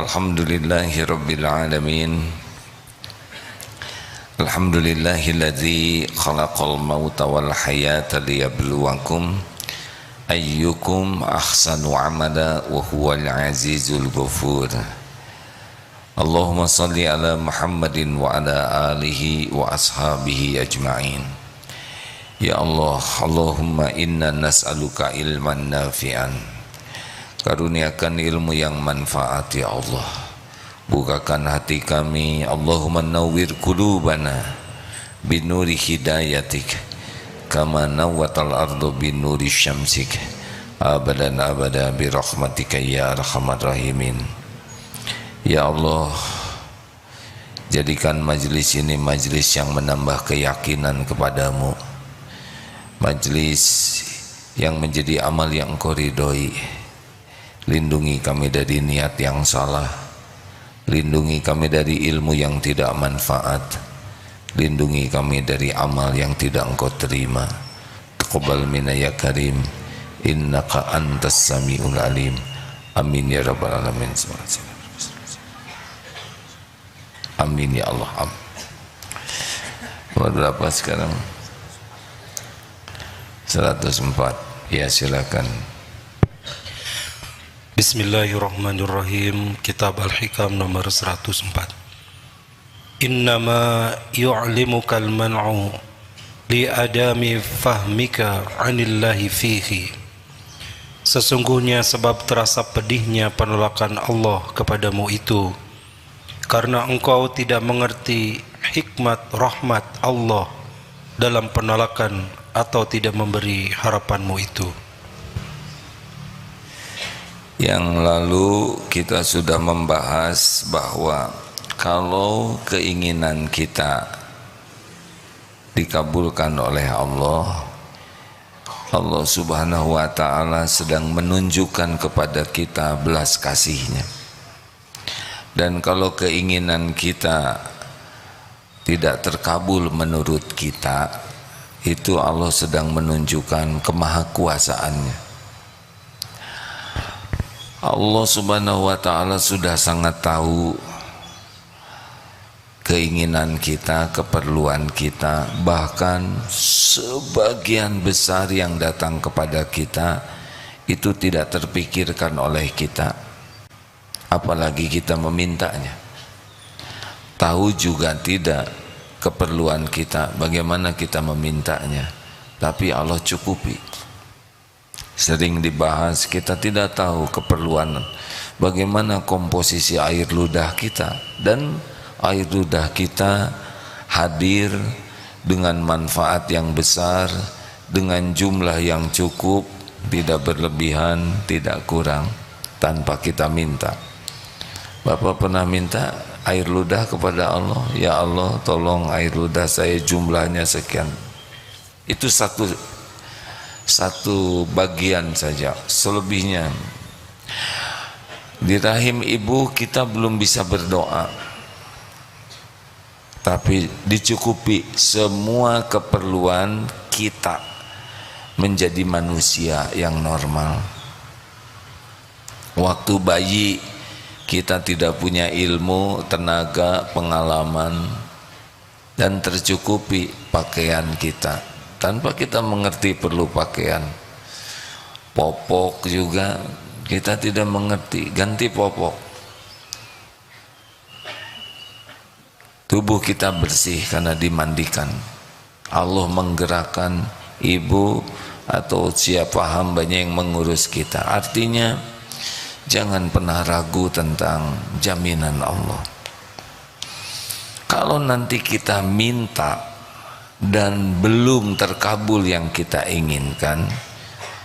Alhamdulillahi Rabbil Alamin. Alhamdulillahilladzi khalaqal mauta wal hayata liyabluwakum ayyukum ahsanu amala wa huwal azizul ghafur. Allahumma salli ala Muhammadin wa ala alihi wa ashabihi ajma'in. Ya Allah, Allahumma inna nas'aluka ilman nafi'an. Karuniakan ilmu yang manfaat ya Allah. Bukakan hati kami. Allahumma nawwir qulubana binuri hidayatik kama nawwatal ardu binuri syamsik abadan abada birahmatika ya arhamar rahimin. Ya Allah, jadikan majlis ini majlis yang menambah keyakinan kepadamu, majlis yang menjadi amal yang Engkau ridhoi. Lindungi kami dari niat yang salah, lindungi kami dari ilmu yang tidak manfaat, lindungi kami dari amal yang tidak Engkau terima. Taqabbal minna ya karim, innaka antas samiul alim. Amin ya rabbal alamin. Amin ya Allah. Nomor berapa sekarang? 104. Ya, silakan. Bismillahirrahmanirrahim. Kitab Al-Hikam nomor 104. Innama yu'limukal man'u li adami fahmika 'anillahi fihi. Sesungguhnya sebab terasa pedihnya penolakan Allah kepadamu itu karena engkau tidak mengerti hikmat rahmat Allah dalam penolakan atau tidak memberi harapanmu itu. Yang lalu kita sudah membahas bahwa kalau keinginan kita dikabulkan oleh Allah, Allah Subhanahu wa ta'ala sedang menunjukkan kepada kita belas kasih-Nya. Dan kalau keinginan kita tidak terkabul menurut kita, itu Allah sedang menunjukkan kemahakuasaan-Nya. Allah Subhanahu wa ta'ala sudah sangat tahu keinginan kita, keperluan kita, bahkan sebagian besar yang datang kepada kita itu tidak terpikirkan oleh kita, apalagi kita memintanya. Tahu juga tidak keperluan kita, bagaimana kita memintanya, tapi Allah cukupi. Sering dibahas, kita tidak tahu keperluan bagaimana komposisi air ludah kita, dan air ludah kita hadir dengan manfaat yang besar, dengan jumlah yang cukup, tidak berlebihan, tidak kurang, tanpa kita minta. Bapak pernah minta air ludah kepada Allah, ya Allah tolong air ludah saya jumlahnya sekian. Itu satu bagian saja, selebihnya di rahim ibu kita belum bisa berdoa, tapi dicukupi semua keperluan kita menjadi manusia yang normal. Waktu bayi kita tidak punya ilmu, tenaga, pengalaman, dan tercukupi pakaian kita tanpa kita mengerti perlu pakaian. Popok juga kita tidak mengerti, ganti popok. Tubuh kita bersih karena dimandikan. Allah menggerakkan ibu atau siapa hambanya yang mengurus kita. Artinya jangan pernah ragu tentang jaminan Allah. Kalau nanti kita minta dan belum terkabul yang kita inginkan,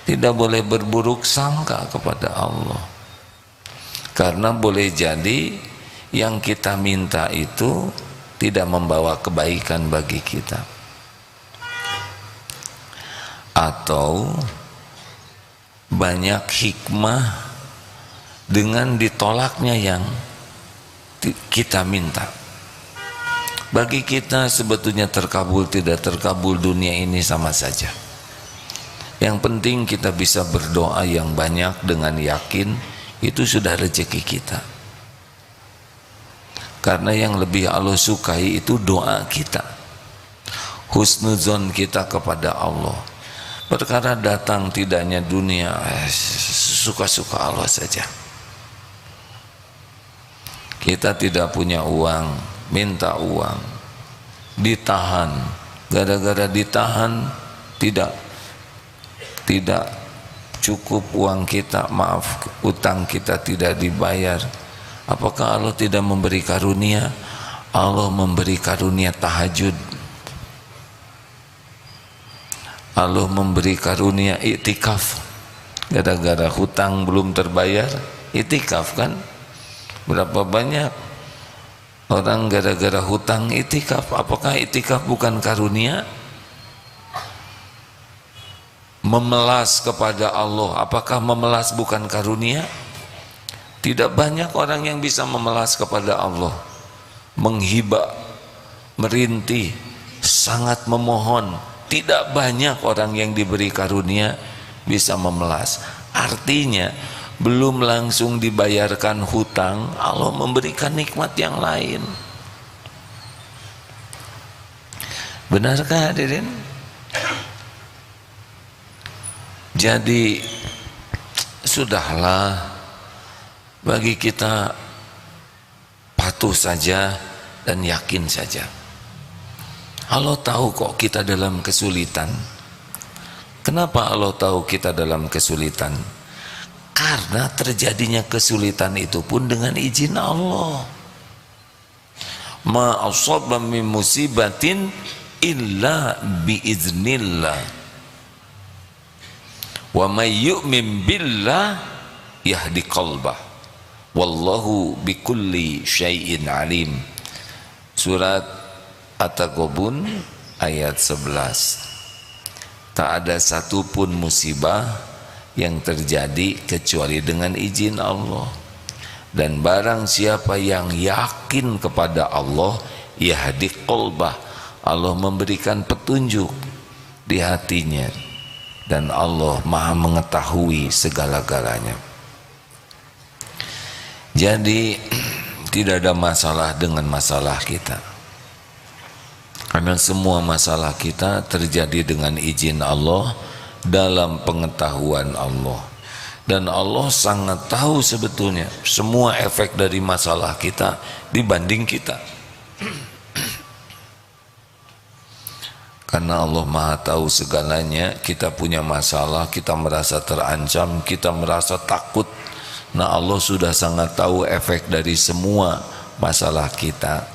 tidak boleh berburuk sangka kepada Allah, karena boleh jadi yang kita minta itu tidak membawa kebaikan bagi kita, atau banyak hikmah dengan ditolaknya yang kita minta. Bagi kita sebetulnya terkabul tidak terkabul dunia ini sama saja. Yang penting kita bisa berdoa yang banyak dengan yakin, itu sudah rezeki kita. Karena yang lebih Allah sukai itu doa kita, husnuzon kita kepada Allah. Perkara datang tidaknya dunia, suka-suka Allah saja. Kita tidak punya uang, minta uang, ditahan, gara-gara ditahan tidak cukup uang kita, maaf, utang kita tidak dibayar. Apakah Allah tidak memberi karunia? Allah memberi karunia tahajud, Allah memberi karunia iktikaf. Gara-gara hutang belum terbayar, iktikaf kan? Berapa banyak orang gara-gara hutang iktikaf? Apakah iktikaf bukan karunia? Memelas kepada Allah, apakah memelas bukan karunia? Tidak banyak orang yang bisa memelas kepada Allah, menghibah, merintih, sangat memohon. Tidak banyak orang yang diberi karunia bisa memelas. Artinya belum langsung dibayarkan hutang, Allah memberikan nikmat yang lain. Benarkah hadirin? Jadi sudahlah, bagi kita patuh saja dan yakin saja. Allah tahu kok kita dalam kesulitan. Kenapa Allah tahu kita dalam kesulitan? Karena terjadinya kesulitan itu pun dengan izin Allah. Ma asaba min musibatin illa biiznillah. Wa may yu'min billah yahdi qalbah. Wallahu bikulli syai'in alim. Surat At-Taghabun ayat 11. Tak ada satupun musibah yang terjadi kecuali dengan izin Allah. Dan barang siapa yang yakin kepada Allah, yahdi qalbah, Allah memberikan petunjuk di hatinya. Dan Allah Maha mengetahui segala-galanya. Jadi tidak ada masalah dengan masalah kita, karena semua masalah kita terjadi dengan izin Allah, dalam pengetahuan Allah. Dan Allah sangat tahu sebetulnya semua efek dari masalah kita dibanding kita. Karena Allah Maha tahu segalanya. Kita punya masalah, kita merasa terancam, kita merasa takut. Nah, Allah sudah sangat tahu efek dari semua masalah kita.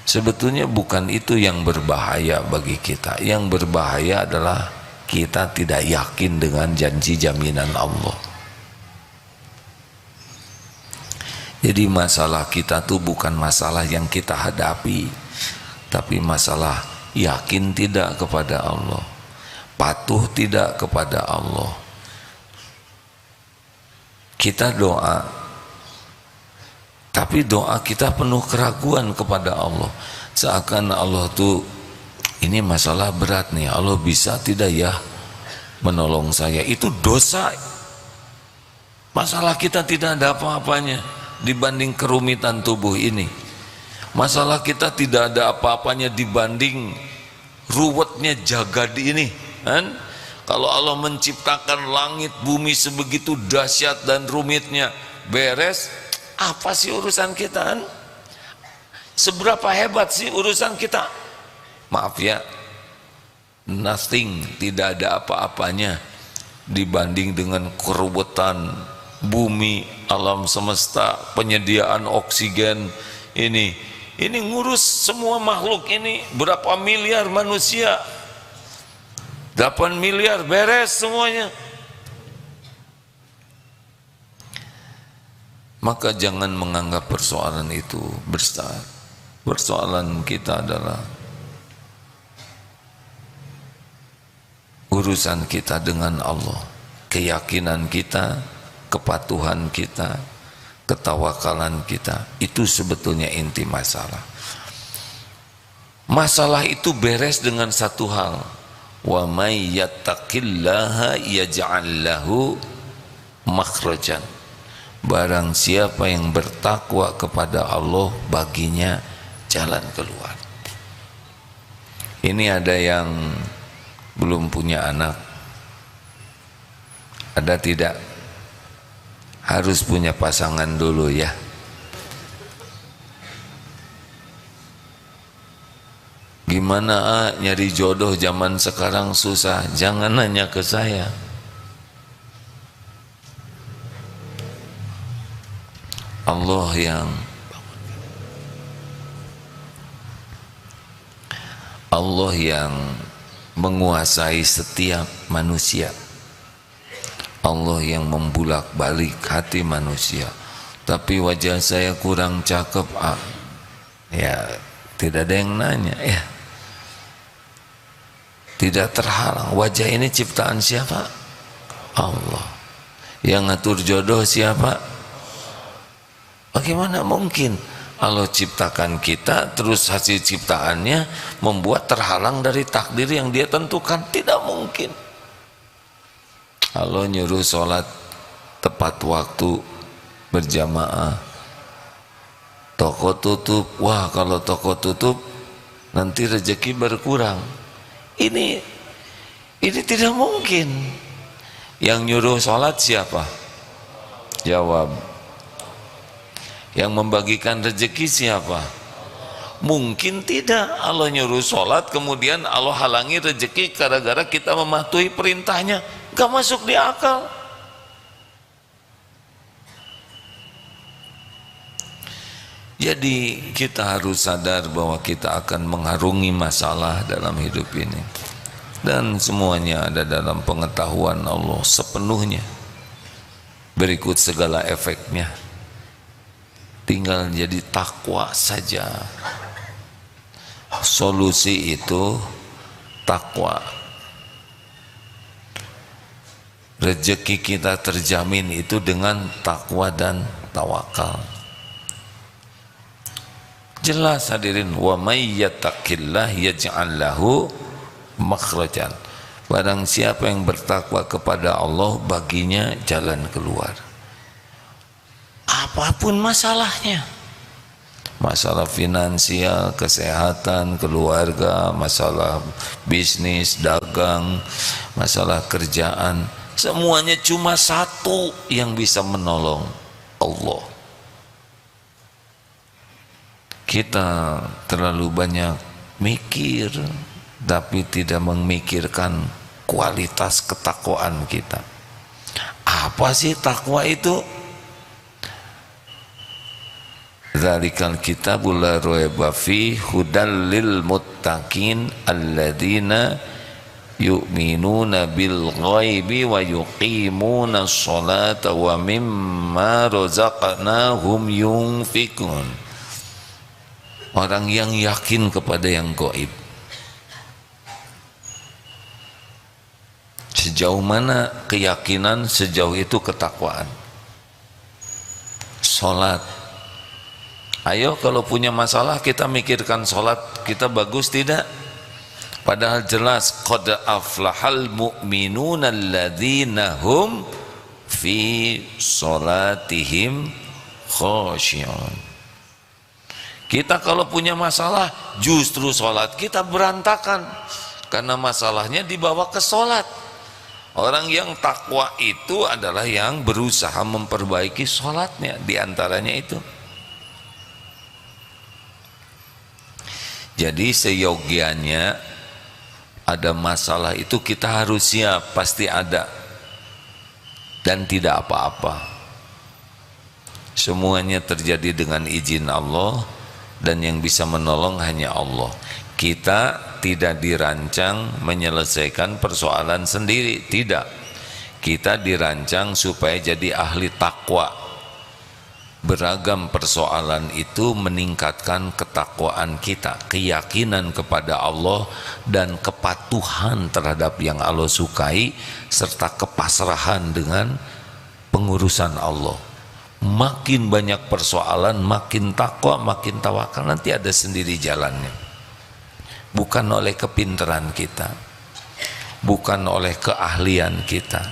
Sebetulnya bukan itu yang berbahaya bagi kita. Yang berbahaya adalah kita tidak yakin dengan janji jaminan Allah. Jadi masalah kita tuh bukan masalah yang kita hadapi, tapi masalah yakin tidak kepada Allah, patuh tidak kepada Allah. Kita doa, tapi doa kita penuh keraguan kepada Allah. Seakan Allah tuh, ini masalah berat nih, Allah bisa tidak ya menolong saya? Itu dosa. Masalah kita tidak ada apa-apanya dibanding kerumitan tubuh ini. Masalah kita tidak ada apa-apanya dibanding ruwetnya jagad ini, kan? Kalau Allah menciptakan langit bumi sebegitu dahsyat dan rumitnya, beres, apa sih urusan kita, kan? Seberapa hebat sih urusan kita? Maaf ya, nothing, tidak ada apa-apanya dibanding dengan keruwetan bumi, alam semesta, penyediaan oksigen ini ngurus semua makhluk ini, berapa miliar manusia, 8 miliar, beres semuanya. Maka jangan menganggap persoalan itu besar. Persoalan kita adalah urusan kita dengan Allah, keyakinan kita, kepatuhan kita, ketawakalan kita. Itu sebetulnya inti masalah. Masalah itu beres dengan satu hal, wa may yattaqillaha yaj'al lahu makhrajan. barang siapa yang bertakwa kepada Allah baginya jalan keluar. Ini ada yang belum punya anak, ada tidak? Harus punya pasangan dulu ya. Gimana nyari jodoh zaman sekarang susah? Jangan nanya ke saya. Allah yang menguasai setiap manusia. Allah yang membulak-balik hati manusia. Tapi wajah saya kurang cakep, ya tidak ada yang nanya ya. Tidak terhalang. Wajah ini ciptaan siapa? Allah. Yang ngatur jodoh siapa? Bagaimana mungkin Allah ciptakan kita terus hasil ciptaannya membuat terhalang dari takdir yang dia tentukan? Tidak mungkin. Allah nyuruh sholat tepat waktu berjamaah, toko tutup. Wah, kalau toko tutup nanti rezeki berkurang. Ini tidak mungkin. Yang nyuruh sholat siapa? Jawab. Yang membagikan rezeki siapa? Mungkin tidak. Allah nyuruh sholat kemudian Allah halangi rezeki gara-gara kita mematuhi perintahnya. Gak masuk di akal. Jadi kita harus sadar bahwa kita akan mengharungi masalah dalam hidup ini, dan semuanya ada dalam pengetahuan Allah sepenuhnya. Berikut segala efeknya, tinggal jadi takwa saja. Solusi itu takwa. Rezeki kita terjamin itu dengan takwa dan tawakal. Jelas hadirin, wa may yattaqillah yaj'al lahu makhrajan. Barang siapa yang bertakwa kepada Allah baginya jalan keluar. Apapun masalahnya. Masalah finansial, kesehatan, keluarga, masalah bisnis, dagang, masalah kerjaan, semuanya cuma satu yang bisa menolong, Allah. Kita terlalu banyak mikir tapi tidak memikirkan kualitas ketakwaan kita. Apa sih takwa itu? Dzalikal kitabul la raiba fi hudal lil muttaqin alladzina yu'minuna bil ghaibi wa yuqimuna sholata wa mimma razaqnahum yunfikun. Orang yang yakin kepada yang gaib. Sejauh mana keyakinan, sejauh itu ketakwaan. Sholat. Ayo kalau punya masalah kita mikirkan sholat kita bagus tidak? Padahal jelas qad aflahal mu'minuna alladzina hum fi sholatihim khashi'un. Kita kalau punya masalah justru sholat kita berantakan karena masalahnya dibawa ke sholat. Orang yang takwa itu adalah yang berusaha memperbaiki sholatnya, diantaranya itu. Jadi seyogianya ada masalah itu kita harus siap, pasti ada, dan tidak apa-apa. Semuanya terjadi dengan izin Allah, dan yang bisa menolong hanya Allah. Kita tidak dirancang menyelesaikan persoalan sendiri, tidak. Kita dirancang supaya jadi ahli takwa. Beragam persoalan itu meningkatkan ketakwaan kita, keyakinan kepada Allah dan kepatuhan terhadap yang Allah sukai serta kepasrahan dengan pengurusan Allah. Makin banyak persoalan, makin takwa, makin tawakal, nanti ada sendiri jalannya. Bukan oleh kepintaran kita, bukan oleh keahlian kita,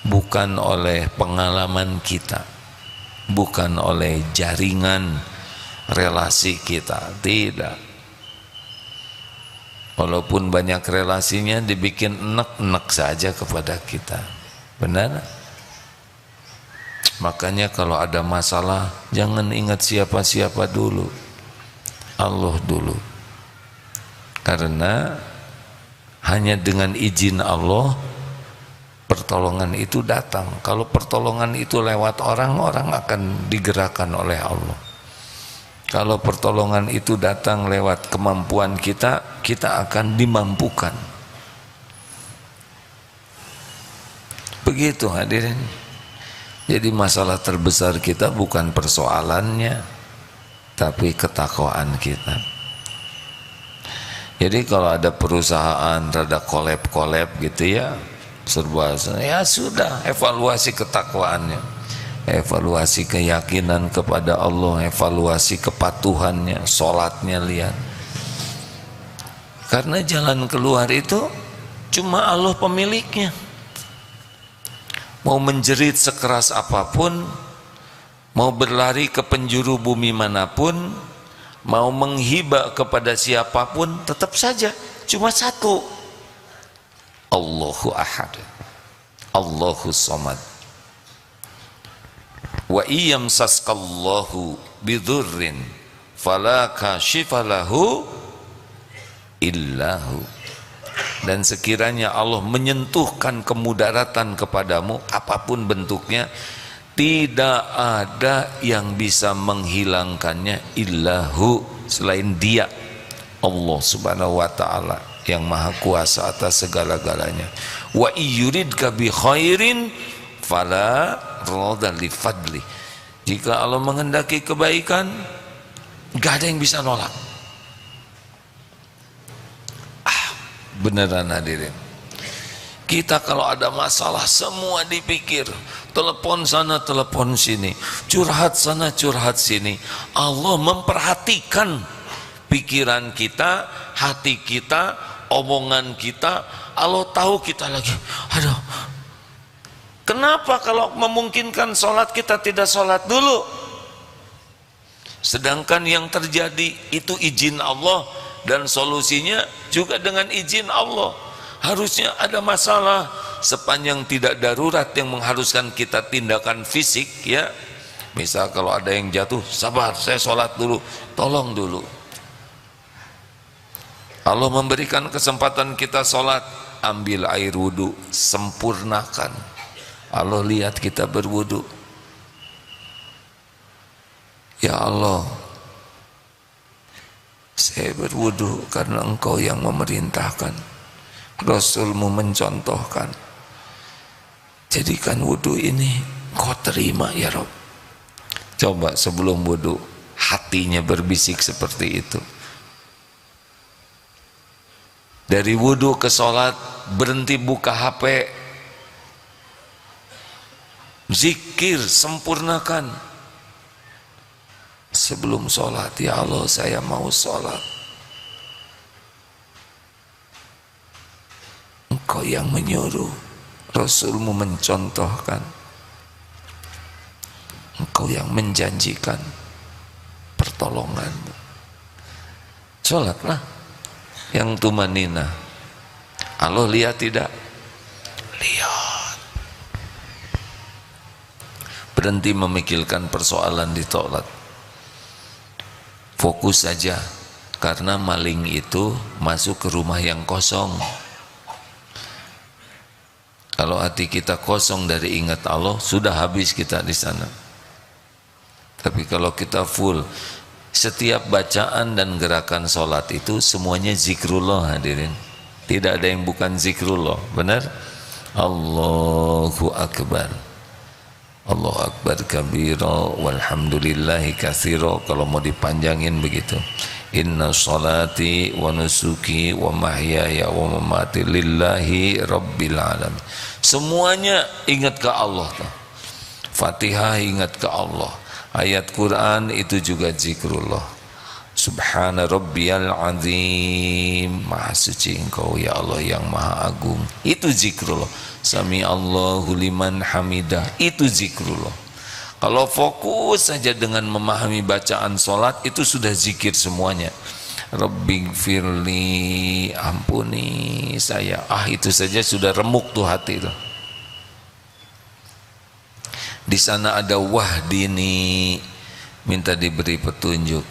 bukan oleh pengalaman kita, bukan oleh jaringan relasi kita, tidak. Walaupun banyak relasinya dibikin enek-enek saja kepada kita, benar? Makanya kalau ada masalah jangan ingat siapa-siapa dulu, Allah dulu. Karena hanya dengan izin Allah pertolongan itu datang. Kalau pertolongan itu lewat orang, orang akan digerakkan oleh Allah. Kalau pertolongan itu datang lewat kemampuan kita, kita akan dimampukan. Begitu hadirin. Jadi masalah terbesar kita bukan persoalannya, tapi ketakwaan kita. Jadi kalau ada perusahaan rada kolab gitu ya, serba ya sudah, evaluasi ketakwaannya, evaluasi keyakinan kepada Allah, evaluasi kepatuhannya, sholatnya, lihat. Karena jalan keluar itu cuma Allah pemiliknya. Mau menjerit sekeras apapun, mau berlari ke penjuru bumi manapun, mau menghibah kepada siapapun, tetap saja cuma satu, Allahu Ahad, Allahu Samad. Wa iyamsaskallahu bidurrin fala kashifa lahu illahu. Dan sekiranya Allah menyentuhkan kemudaratan kepadamu apapun bentuknya, tidak ada yang bisa menghilangkannya illahu, selain Dia, Allah Subhanahu wa taala yang maha kuasa atas segala-galanya. Wa iyuridka bi khairin fala radha li fadli. Jika Allah menghendaki kebaikan, enggak ada yang bisa nolak. Beneran hadirin, kita kalau ada masalah semua dipikir, telepon sana telepon sini, curhat sana curhat sini. Allah memperhatikan pikiran kita, hati kita, omongan kita. Allah tahu kita lagi, aduh, kenapa kalau memungkinkan sholat kita tidak sholat dulu, sedangkan yang terjadi itu izin Allah dan solusinya juga dengan izin Allah. Harusnya ada masalah, sepanjang tidak darurat yang mengharuskan kita tindakan fisik ya. Misal kalau ada yang jatuh, sabar, saya sholat dulu, tolong dulu. Allah memberikan kesempatan kita sholat, ambil air wudhu, sempurnakan. Allah lihat kita berwudhu, ya Allah, saya berwudu karena Engkau yang memerintahkan, Rasulmu mencontohkan. Jadikan wudu ini Kau terima ya Rabb. Coba sebelum wudu hatinya berbisik seperti itu. Dari wudu ke sholat, berhenti buka HP, zikir, sempurnakan. Sebelum sholat, ya Allah saya mau sholat, Engkau yang menyuruh, Rasulmu mencontohkan, Engkau yang menjanjikan pertolonganmu. Sholatlah yang tumanina. Allah lihat tidak? Lihat. Berhenti memikirkan persoalan di sholat, fokus saja, karena maling itu masuk ke rumah yang kosong. Kalau hati kita kosong dari ingat Allah, sudah habis kita di sana. Tapi kalau kita full, setiap bacaan dan gerakan sholat itu semuanya zikrullah hadirin. Tidak ada yang bukan zikrullah, benar? Allahu Akbar, Allahu Akbar kabira walhamdulillahi katsira. Kalau mau dipanjangin begitu. Inna sholati wa nusuki wa mahyaya wa mamati lillahi rabbil alamin. Semuanya ingat ke Allah. Fatihah ingat ke Allah. Ayat Quran itu juga zikrullah. Subhana rabbiyal azim, maha suci Engkau ya Allah yang maha agung. Itu zikrullah. Sami Allahu liman hamidah, itu zikrullah. Kalau fokus saja dengan memahami bacaan sholat, itu sudah zikir semuanya. Rabbighfirli, ampuni saya. Itu saja sudah remuk tuh hati itu. Di sana ada wahdini, minta diberi petunjuk.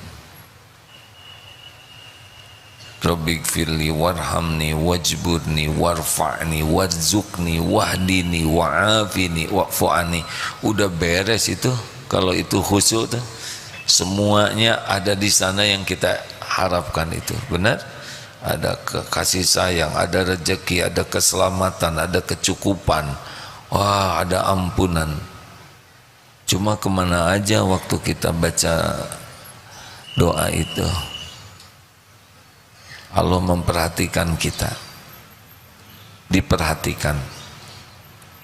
Rabbighfirli warhamni wajburni warfa'ni warzuqni wahdini wa'afini wa'fu'ani. Udah beres itu. Kalau itu khusyuk tuh, semuanya ada di sana yang kita harapkan itu. Benar? Ada kasih sayang, ada rezeki, ada keselamatan, ada kecukupan, wah, ada ampunan. Cuma kemana aja waktu kita baca doa itu? Allah memperhatikan kita, diperhatikan.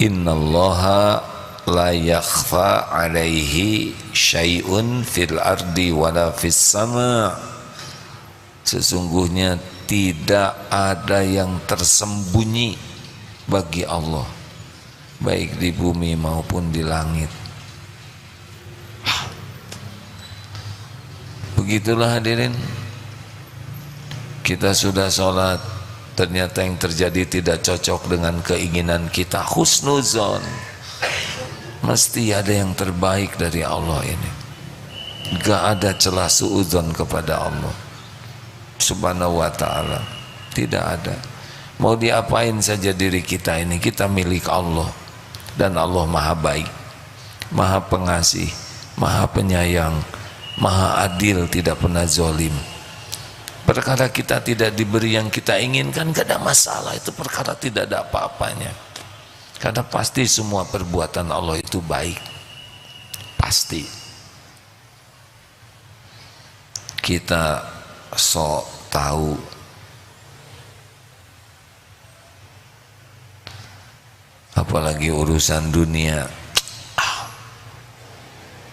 Innallaha la yakhfa alaihi syai'un fil ardi wala fis sama. Sesungguhnya tidak ada yang tersembunyi bagi Allah, baik di bumi maupun di langit. Begitulah hadirin, kita sudah sholat, ternyata yang terjadi tidak cocok dengan keinginan kita. Husnuzon, mesti ada yang terbaik dari Allah ini. Gak ada celah suudzon kepada Allah Subhanahu wa ta'ala, tidak ada. Mau diapain saja diri kita ini, kita milik Allah. Dan Allah maha baik, maha pengasih, maha penyayang, maha adil, tidak pernah zalim. Perkara kita tidak diberi yang kita inginkan, gak ada masalah. Itu perkara tidak ada apa-apanya, karena pasti semua perbuatan Allah itu baik. Pasti. Kita sok tahu apalagi urusan dunia.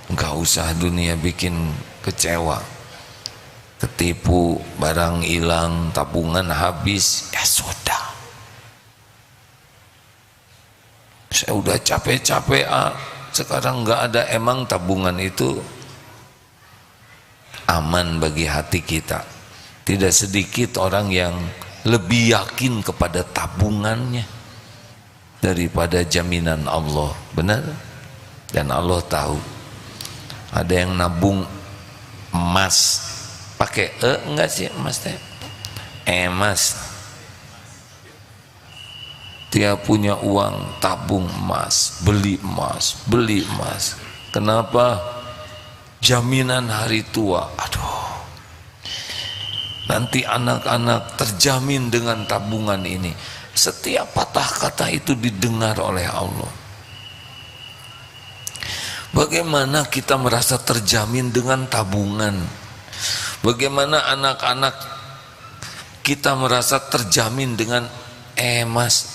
Enggak usah dunia bikin kecewa, ketipu, barang hilang, tabungan habis, ya sudah. Saya udah capek-capek, sekarang enggak ada. Emang tabungan itu aman bagi hati kita? Tidak sedikit orang yang lebih yakin kepada tabungannya daripada jaminan Allah. Benar? Dan Allah tahu. Ada yang nabung emas, pakai enggak sih emas teh? Emas. Dia punya uang, tabung emas, beli emas, beli emas. Kenapa? Jaminan hari tua. Aduh, nanti anak-anak terjamin dengan tabungan ini. Setiap patah kata itu didengar oleh Allah. Bagaimana kita merasa terjamin dengan tabungan? Bagaimana anak-anak kita merasa terjamin dengan emas?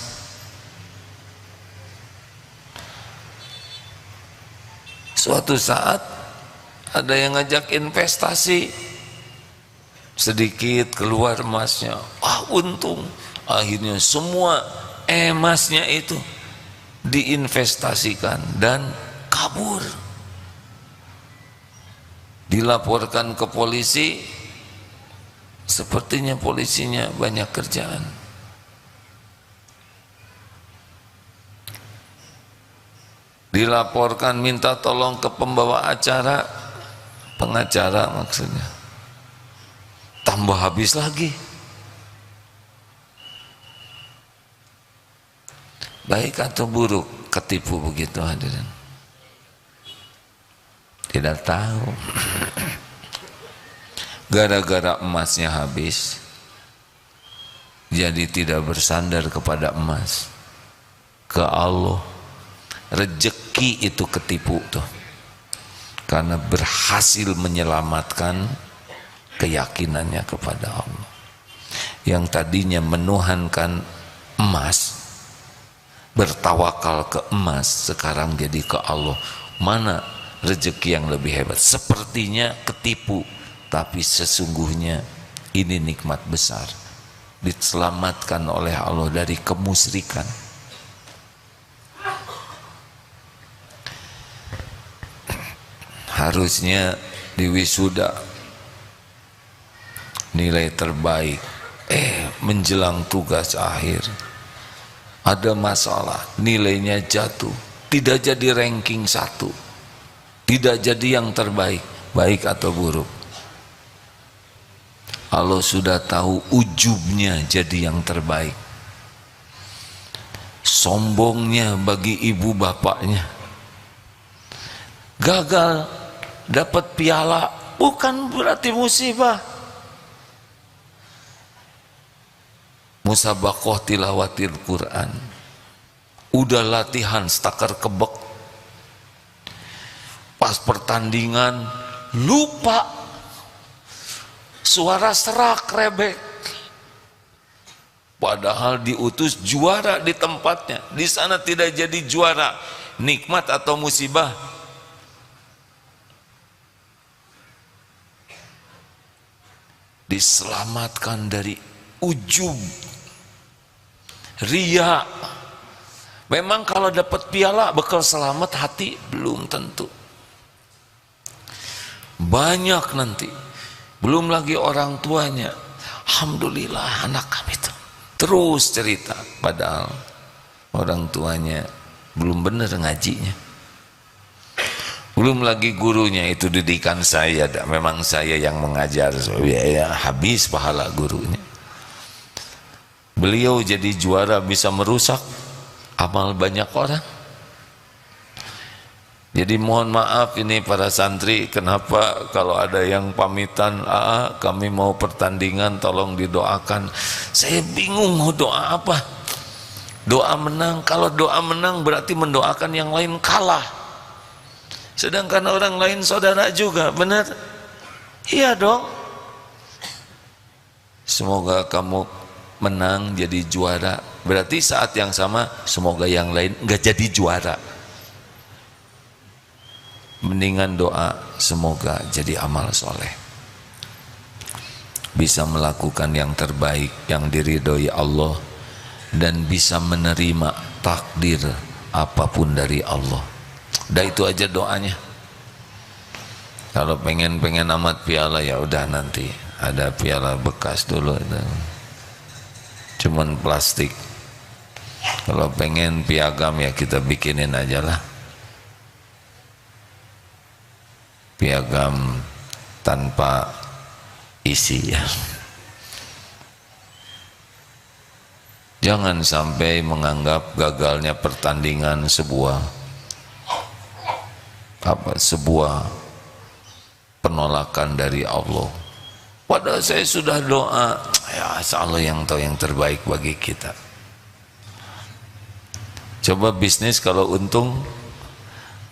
Suatu saat ada yang ngajak investasi, sedikit keluar emasnya, untung. Akhirnya semua emasnya itu diinvestasikan dan kabur. Dilaporkan ke polisi, sepertinya polisinya banyak kerjaan. Dilaporkan, minta tolong ke pembawa acara, pengacara maksudnya, tambah habis lagi. Baik atau buruk ketipu begitu hadirin? Tidak tahu. Gara-gara emasnya habis, jadi tidak bersandar kepada emas, ke Allah. Rezeki itu ketipu tuh, karena berhasil menyelamatkan keyakinannya kepada Allah. Yang tadinya menuhankan emas, bertawakal ke emas, sekarang jadi ke Allah. Mana rezeki yang lebih hebat? Sepertinya ketipu, tapi sesungguhnya ini nikmat besar, diselamatkan oleh Allah dari kemusyrikan. harusnya di wisuda nilai terbaik, menjelang tugas akhir ada masalah, nilainya jatuh, tidak jadi ranking 1, tidak jadi yang terbaik, baik atau buruk. Allah sudah tahu ujubnya jadi yang terbaik, sombongnya bagi ibu bapaknya. Gagal dapat piala bukan berarti musibah. Musabaqah tilawatil Quran, udah latihan stakar kebek, pas pertandingan lupa, suara serak rebek, padahal diutus juara di tempatnya, di sana tidak jadi juara. Nikmat atau musibah? Diselamatkan dari ujub, riya. Memang kalau dapat piala bekal selamat hati, belum tentu. Banyak nanti, belum lagi orang tuanya, alhamdulillah anak kami itu terus cerita, padahal orang tuanya belum benar ngajinya. Belum lagi gurunya, itu didikan saya, memang saya yang mengajar, ya, habis pahala gurunya. Beliau jadi juara bisa merusak amal banyak orang. Jadi mohon maaf ini para santri, kenapa kalau ada yang pamitan, kami mau pertandingan tolong didoakan. Saya bingung mau doa apa. Doa menang, kalau doa menang berarti mendoakan yang lain kalah. Sedangkan orang lain saudara juga, benar? Iya dong. Semoga kamu menang jadi juara, berarti saat yang sama semoga yang lain enggak jadi juara. Mendingan doa semoga jadi amal soleh, bisa melakukan yang terbaik yang diridhoi Allah, dan bisa menerima takdir apapun dari Allah. Udah itu aja doanya. Kalau pengen amat piala, ya udah nanti ada piala bekas dulu itu, cuman plastik. Kalau pengen piagam ya kita bikinin aja lah, piagam tanpa isi ya. Jangan sampai menganggap gagalnya pertandingan sebuah penolakan dari Allah. Padahal saya sudah doa, ya Allah yang tahu yang terbaik bagi kita. Coba bisnis kalau untung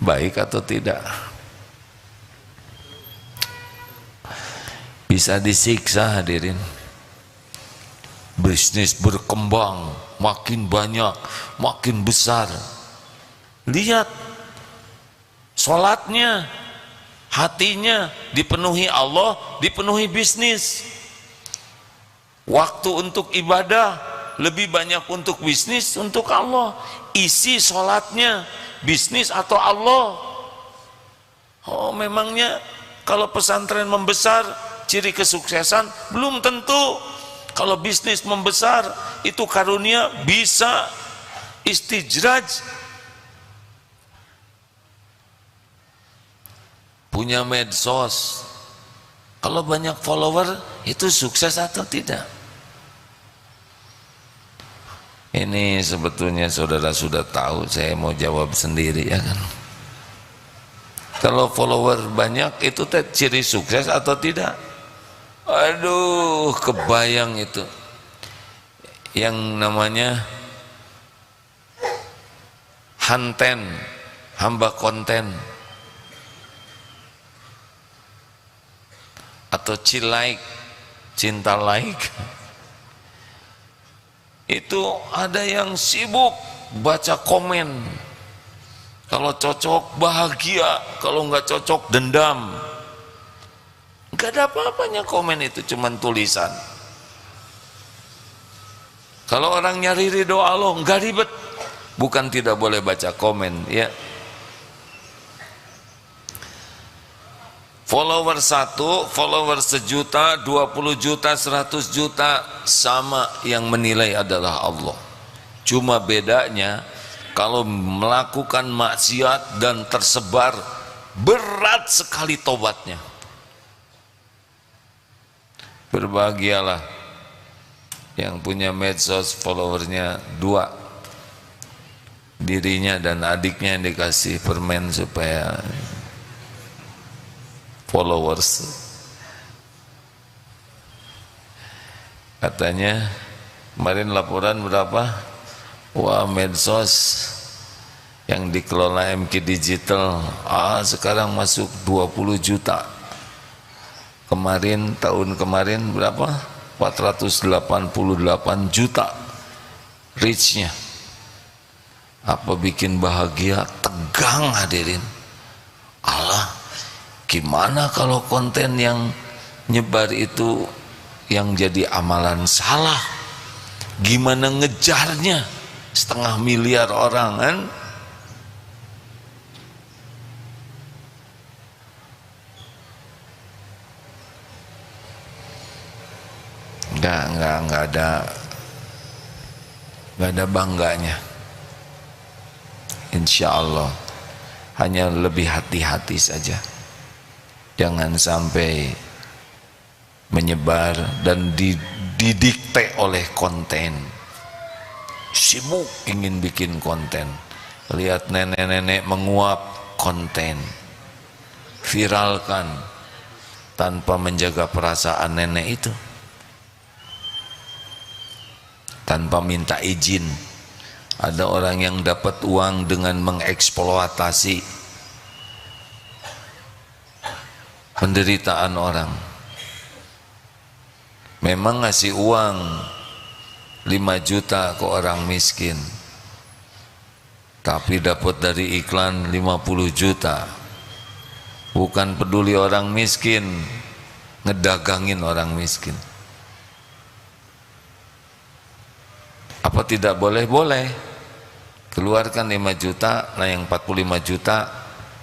baik atau tidak, bisa disiksa hadirin. Bisnis berkembang, makin banyak, makin besar. Lihat sholatnya, hatinya dipenuhi Allah, dipenuhi bisnis. Waktu untuk ibadah lebih banyak untuk bisnis, untuk Allah. Isi sholatnya bisnis atau Allah? Oh, memangnya kalau pesantren membesar ciri kesuksesan? Belum tentu. Kalau bisnis membesar itu karunia bisa istijraj. Punya medsos, kalau banyak follower itu sukses atau tidak? Ini sebetulnya saudara sudah tahu, saya mau jawab sendiri ya kan. Kalau follower banyak itu ciri sukses atau tidak? Aduh, kebayang itu yang namanya hanten, hamba konten, atau cilaik, cinta like. Itu ada yang sibuk baca komen, kalau cocok bahagia, kalau nggak cocok dendam. Nggak ada apa-apanya komen itu, cuman tulisan. Kalau orang nyari ridho Allah nggak ribet. Bukan tidak boleh baca komen ya, Follower 1, follower 1.000.000, 20 juta, 100 juta, sama yang menilai adalah Allah. Cuma bedanya kalau melakukan maksiat dan tersebar, berat sekali tobatnya. Berbahagialah yang punya medsos followernya 2, dirinya dan adiknya yang dikasih permen supaya followers. Katanya kemarin laporan berapa? Wah, medsos yang dikelola MK Digital sekarang masuk 20 juta. Kemarin, tahun kemarin berapa? 488 juta reach-nya. Apa bikin bahagia? Tegang hadirin. Allah, gimana kalau konten yang nyebar itu yang jadi amalan salah? Gimana ngejarnya? 500 miliar orang kan? Nggak ada bangganya. Insya Allah hanya lebih hati-hati saja, jangan sampai menyebar dan didikte oleh konten. Sibuk ingin bikin konten, lihat nenek-nenek menguap, konten viralkan tanpa menjaga perasaan nenek itu, tanpa minta izin. Ada orang yang dapat uang dengan mengeksploitasi penderitaan orang. Memang ngasih uang 5 juta ke orang miskin, tapi dapat dari iklan 50 juta. Bukan peduli orang miskin, ngedagangin orang miskin. Apa tidak boleh? Boleh. Keluarkan 5 juta, nah yang 45 juta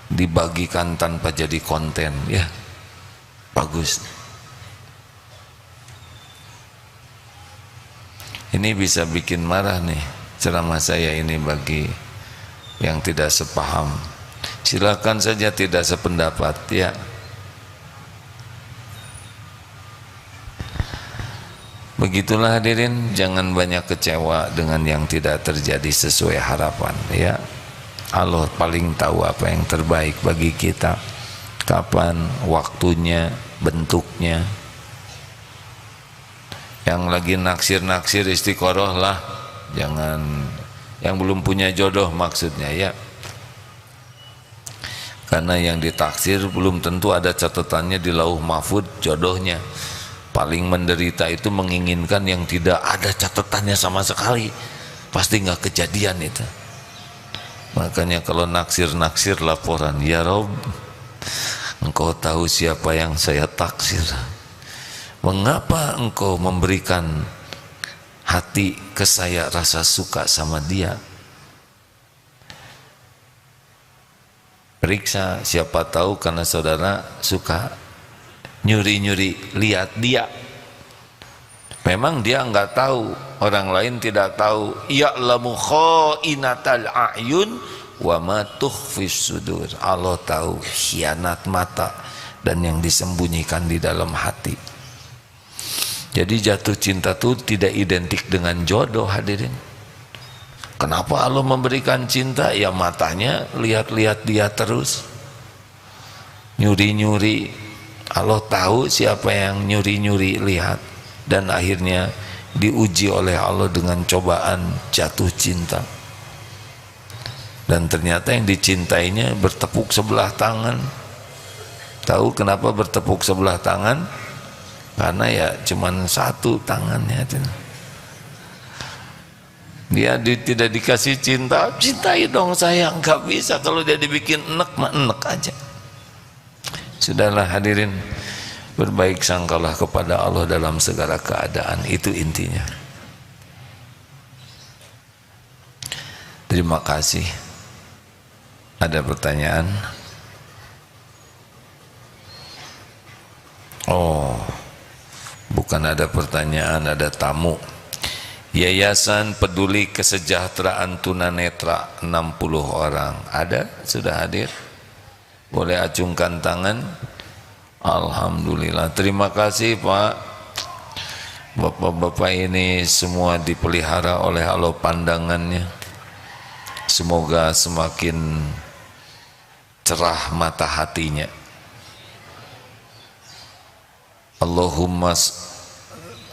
dibagikan tanpa jadi konten, ya bagus. Ini bisa bikin marah nih ceramah saya ini bagi yang tidak sepaham. Silakan saja tidak sependapat, ya. Begitulah hadirin, jangan banyak kecewa dengan yang tidak terjadi sesuai harapan, ya. Allah paling tahu apa yang terbaik bagi kita, kapan, waktunya, bentuknya. Yang lagi naksir-naksir istiqoroh lah, jangan yang belum punya jodoh maksudnya, ya. Karena yang ditaksir belum tentu ada catatannya di lauh mahfud jodohnya. Paling menderita itu menginginkan yang tidak ada catatannya sama sekali, pasti nggak kejadian itu. Makanya kalau naksir-naksir laporan, ya Rob, Engkau tahu siapa yang saya taksir. Mengapa Engkau memberikan hati ke saya rasa suka sama dia? Periksa, siapa tahu karena saudara suka nyuri-nyuri lihat dia. Memang dia enggak tahu, orang lain tidak tahu. Ya'lamu kha'inatal a'yun wa ma tukhfis sudur. Allah tahu khianat mata dan yang disembunyikan di dalam hati. Jadi jatuh cinta itu tidak identik dengan jodoh hadirin. Kenapa Allah memberikan cinta? Ya matanya lihat-lihat dia terus, nyuri-nyuri. Allah tahu siapa yang nyuri-nyuri lihat, dan akhirnya diuji oleh Allah dengan cobaan jatuh cinta. Dan ternyata yang dicintainya bertepuk sebelah tangan. Tahu kenapa bertepuk sebelah tangan? Karena ya cuman satu tangannya. Dia tidak dikasih cinta, cintai dong saya, nggak bisa. Kalau dia dibikin enek mah enek aja. Sudahlah hadirin, berbaik sangkalah kepada Allah dalam segala keadaan, itu intinya. Terima kasih. Ada pertanyaan? Oh, bukan ada pertanyaan, ada tamu. Yayasan Peduli Kesejahteraan Tunanetra 60 orang. Ada? Sudah hadir? Boleh acungkan tangan. Alhamdulillah. Terima kasih Pak. Bapak-bapak ini semua dipelihara oleh Allah pandangannya. Semoga semakin cerah mata hatinya.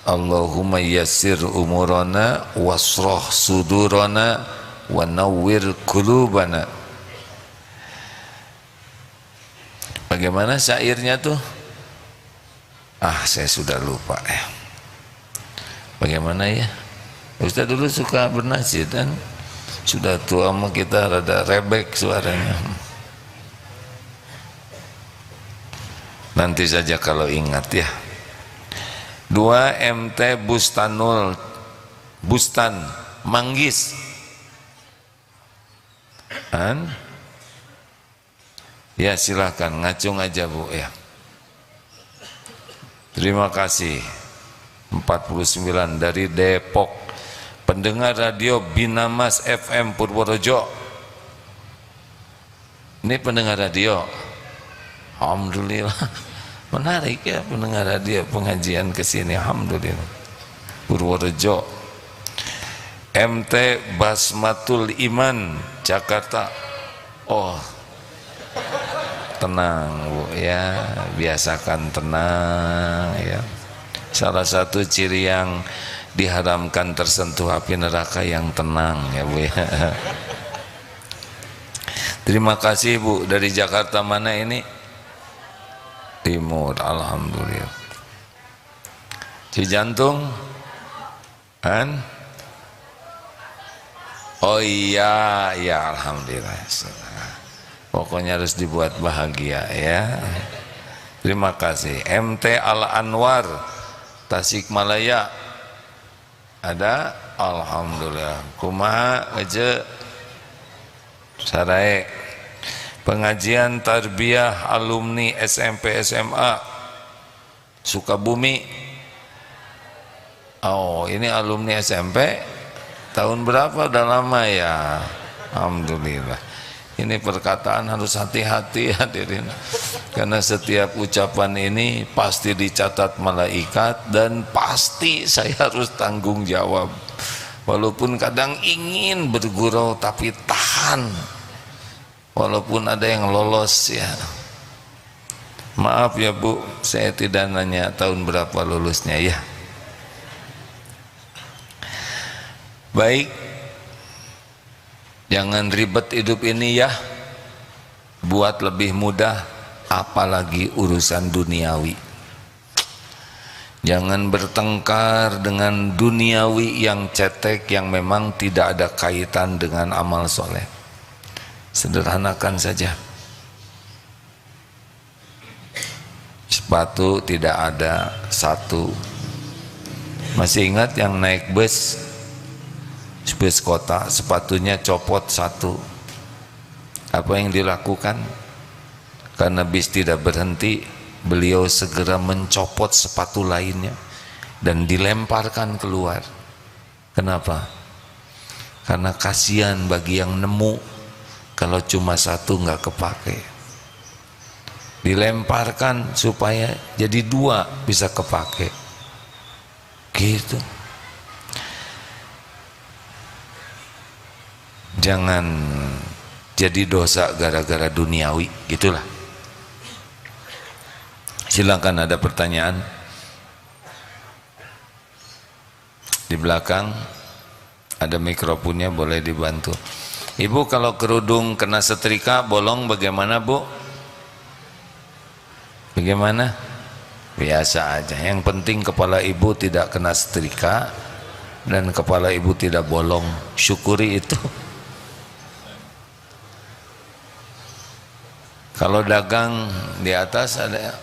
Allahumma yassir umurana wasroh sudurana wa nawwir qulubana. Bagaimana syairnya tuh? Saya sudah lupa ya. Bagaimana ya? Ustaz dulu suka bernasib kan? Sudah tua mah kita rada rebek suaranya. Nanti saja kalau ingat ya. 2 MT Bustan Manggis. Ya silahkan ngacung aja Bu ya. Terima kasih. 49 dari Depok. Pendengar radio Binamas FM Purworejo. Ini pendengar radio. Alhamdulillah. Menarik ya pendengar radio pengajian ke sini. Alhamdulillah. Purworejo. MT Basmatul Iman Jakarta. Oh, tenang Bu ya, biasakan tenang ya. Salah satu ciri yang diharamkan tersentuh api neraka yang tenang ya Bu ya. Terima kasih Bu. Dari Jakarta mana ini? Timur. Alhamdulillah. Cijantung kan? Oh iya, ya alhamdulillah. Pokoknya harus dibuat bahagia ya. Terima kasih. MT Al Anwar Tasikmalaya. Ada? Alhamdulillah. Kumaha aja Sarai. Pengajian tarbiyah alumni SMP SMA Sukabumi. Oh, ini alumni SMP tahun berapa? Udah lama ya. Alhamdulillah. Ini perkataan harus hati-hati hadirin. Karena setiap ucapan ini pasti dicatat malaikat dan pasti saya harus tanggung jawab. Walaupun kadang ingin bergurau tapi tahan. Walaupun ada yang lolos ya. Maaf ya Bu, saya tidak nanya tahun berapa lulusnya ya. Baik. Jangan ribet hidup ini ya. Buat lebih mudah, apalagi urusan duniawi. Jangan bertengkar dengan duniawi yang cetek yang memang tidak ada kaitan dengan amal soleh. Sederhanakan saja. Sepatu tidak ada satu. Masih ingat yang naik bus kota, sepatunya copot satu. Apa yang dilakukan? Karena bis tidak berhenti, beliau segera mencopot sepatu lainnya dan dilemparkan keluar. Kenapa? Karena kasihan bagi yang nemu kalau cuma satu nggak kepake. Dilemparkan supaya jadi 2 bisa kepake. Gitu. Jangan jadi dosa gara-gara duniawi, gitulah. Silakan ada pertanyaan. Di belakang ada mikrofonnya, boleh dibantu. Ibu kalau kerudung kena setrika bolong bagaimana Bu? Bagaimana? Biasa aja. Yang penting kepala ibu tidak kena setrika dan kepala ibu tidak bolong. Syukuri itu. Kalau dagang di atas ada,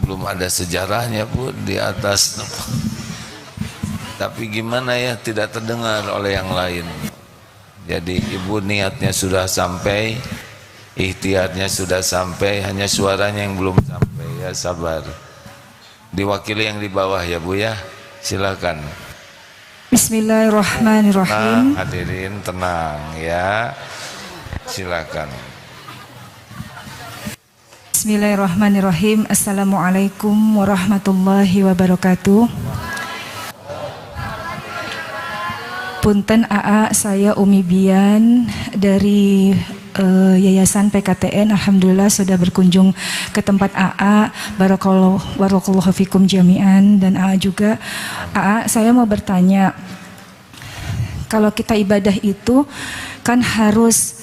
belum ada sejarahnya Bu di atas. Tapi gimana ya, tidak terdengar oleh yang lain. Jadi ibu niatnya sudah sampai, ikhtiarnya sudah sampai, hanya suaranya yang belum sampai. ya, sabar. Diwakili yang di bawah ya Bu ya, silakan. Bismillahirrahmanirrahim. Hadirin tenang ya, silakan. Bismillahirrahmanirrahim. Assalamualaikum warahmatullahi wabarakatuh. Punten AA, saya Umi Bian dari Yayasan PKTN. Alhamdulillah sudah berkunjung ke tempat AA. Barakallahu fikum jami'an. Dan AA juga, AA saya mau bertanya, kalau kita ibadah itu kan harus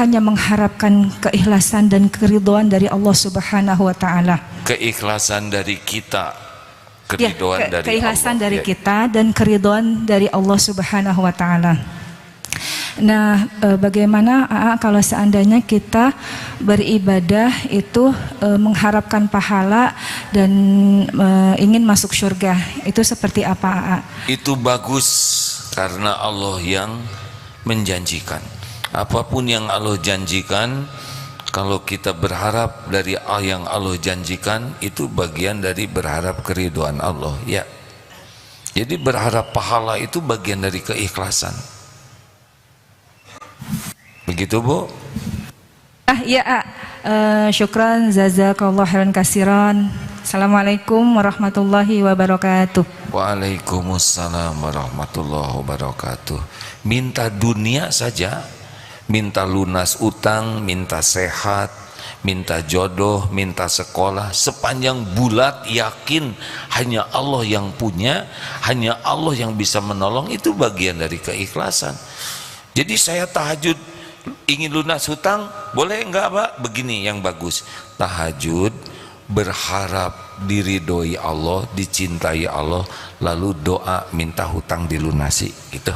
hanya mengharapkan keikhlasan dan keridhaan dari Allah Subhanahu wa taala. Keikhlasan dari kita, keridhaan dari keikhlasan Allah. Dari kita dan keridhaan dari Allah Subhanahu wa taala. Nah, bagaimana kalau seandainya kita beribadah itu mengharapkan pahala dan ingin masuk surga, itu seperti apa? Itu bagus karena Allah yang menjanjikan. Apapun yang Allah janjikan, kalau kita berharap dari yang Allah janjikan, itu bagian dari berharap keridhaan Allah ya. Jadi berharap pahala itu bagian dari keikhlasan. Begitu Bu? Syukran, jazakallahu khairan katsiran. Assalamualaikum warahmatullahi wabarakatuh. Waalaikumsalam warahmatullahi wabarakatuh. Minta dunia saja, minta lunas utang, minta sehat, minta jodoh, minta sekolah, sepanjang bulat yakin hanya Allah yang punya, hanya Allah yang bisa menolong, itu bagian dari keikhlasan. Jadi saya tahajud ingin lunas hutang, boleh enggak Pak? Begini yang bagus, tahajud berharap diridhoi Allah, dicintai Allah, lalu doa minta hutang dilunasi, gitu.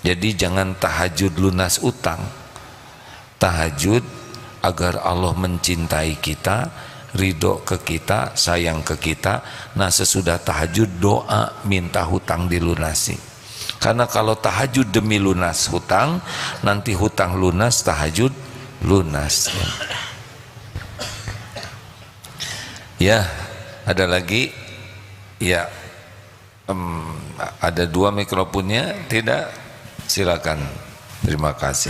Jadi jangan tahajud lunas utang, tahajud agar Allah mencintai kita, ridho ke kita, sayang ke kita. Nah sesudah tahajud doa minta hutang dilunasi. Karena kalau tahajud demi lunas hutang, nanti hutang lunas, tahajud lunas. Ya, ada lagi? Ya, ada 2 mikrofonnya, tidak? Silakan. Terima kasih.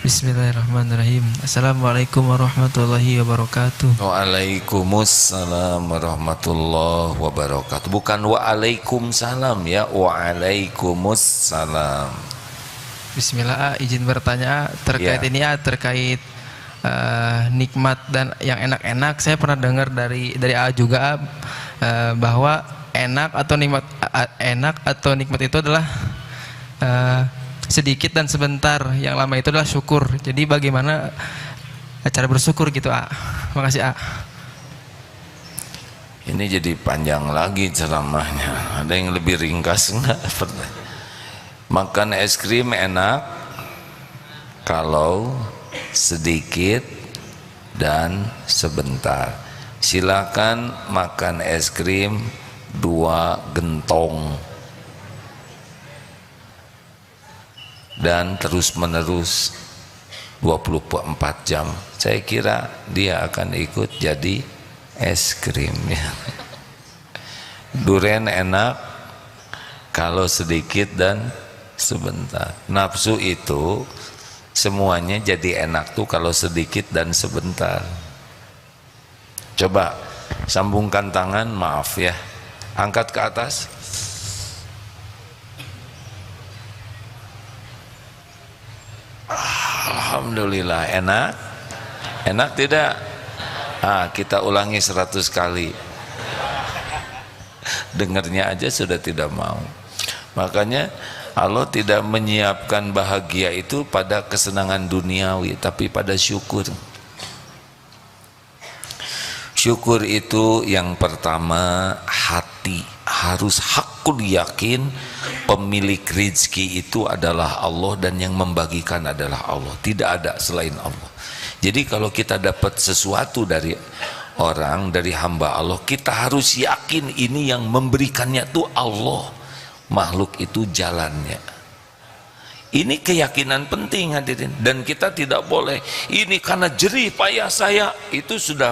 Bismillahirrahmanirrahim. Assalamualaikum warahmatullahi wabarakatuh. Waalaikumsalam warahmatullahi wabarakatuh. Bukan waalaikumsalam ya, waalaikumsalam. Bismillah, izin bertanya terkait Ya. ini terkait nikmat dan yang enak-enak. Saya pernah dengar dari A juga bahwa enak atau nikmat itu adalah sedikit dan sebentar, yang lama itu adalah syukur. Jadi bagaimana cara bersyukur gitu A? Makasih A. Ini jadi panjang lagi ceramahnya. Ada yang lebih ringkas enggak? Makan es krim enak kalau sedikit dan sebentar. Silakan makan es krim 2 gentong dan terus menerus 24 jam. Saya kira dia akan ikut jadi es krim ya. Durian enak kalau sedikit dan sebentar. Nafsu itu semuanya jadi enak tuh kalau sedikit dan sebentar. Coba sambungkan tangan, maaf ya, angkat ke atas. Alhamdulillah, enak? Enak tidak? Kita ulangi 100 kali. Dengarnya aja sudah tidak mau. Makanya Allah tidak menyiapkan bahagia itu pada kesenangan duniawi, tapi pada syukur. Syukur itu yang pertama hati, harus hakul yakin pemilik rizki itu adalah Allah dan yang membagikan adalah Allah, tidak ada selain Allah. Jadi kalau kita dapat sesuatu dari orang, dari hamba Allah, kita harus yakin ini yang memberikannya tuh Allah, makhluk itu jalannya. Ini keyakinan penting hadirin, dan kita tidak boleh ini karena jerih payah saya itu sudah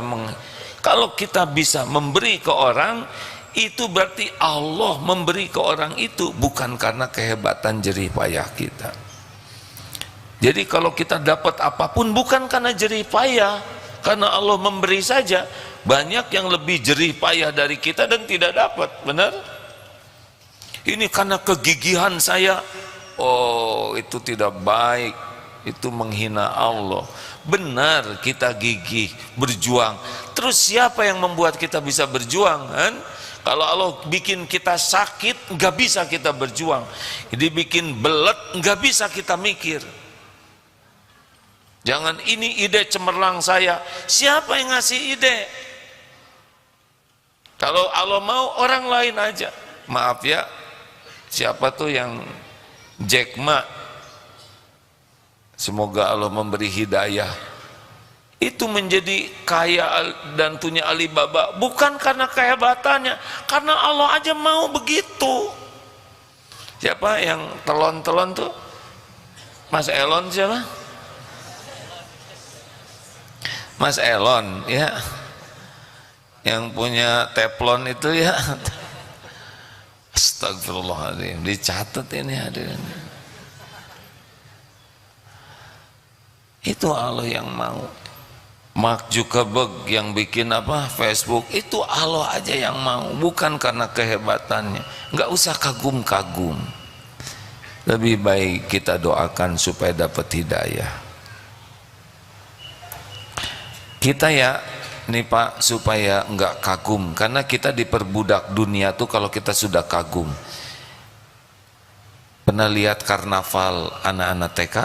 kalau kita bisa memberi ke orang itu berarti Allah memberi ke orang itu bukan karena kehebatan jerih payah kita. Jadi kalau kita dapat apapun bukan karena jerih payah, karena Allah memberi saja. Banyak yang lebih jerih payah dari kita dan tidak dapat, benar? Ini karena kegigihan saya. Oh, itu tidak baik, itu menghina Allah. Benar, kita gigih, berjuang. Terus siapa yang membuat kita bisa berjuang, kan? Kalau Allah bikin kita sakit, nggak bisa kita berjuang. Jadi bikin belet, nggak bisa kita mikir. Jangan ini ide cemerlang saya. Siapa yang ngasih ide? Kalau Allah mau, orang lain aja. Maaf ya, siapa tuh yang Jack Ma, semoga Allah memberi hidayah, itu menjadi kaya dan punya Alibaba bukan karena kehebatannya, karena Allah aja mau begitu. Siapa yang telon-telon tuh? Mas Elon siapa? Mas Elon ya, yang punya teflon itu ya. Astagfirullahaladzim, dicatat ini hadirin. Itu Allah yang mau. Mark Zuckerberg yang bikin apa Facebook, itu Allah aja yang mau, bukan karena kehebatannya. Nggak usah kagum-kagum. Lebih baik kita doakan supaya dapat hidayah. Kita ya nih Pak, supaya enggak kagum, karena kita diperbudak dunia tuh kalau kita sudah kagum. Pernah lihat karnaval anak-anak TK?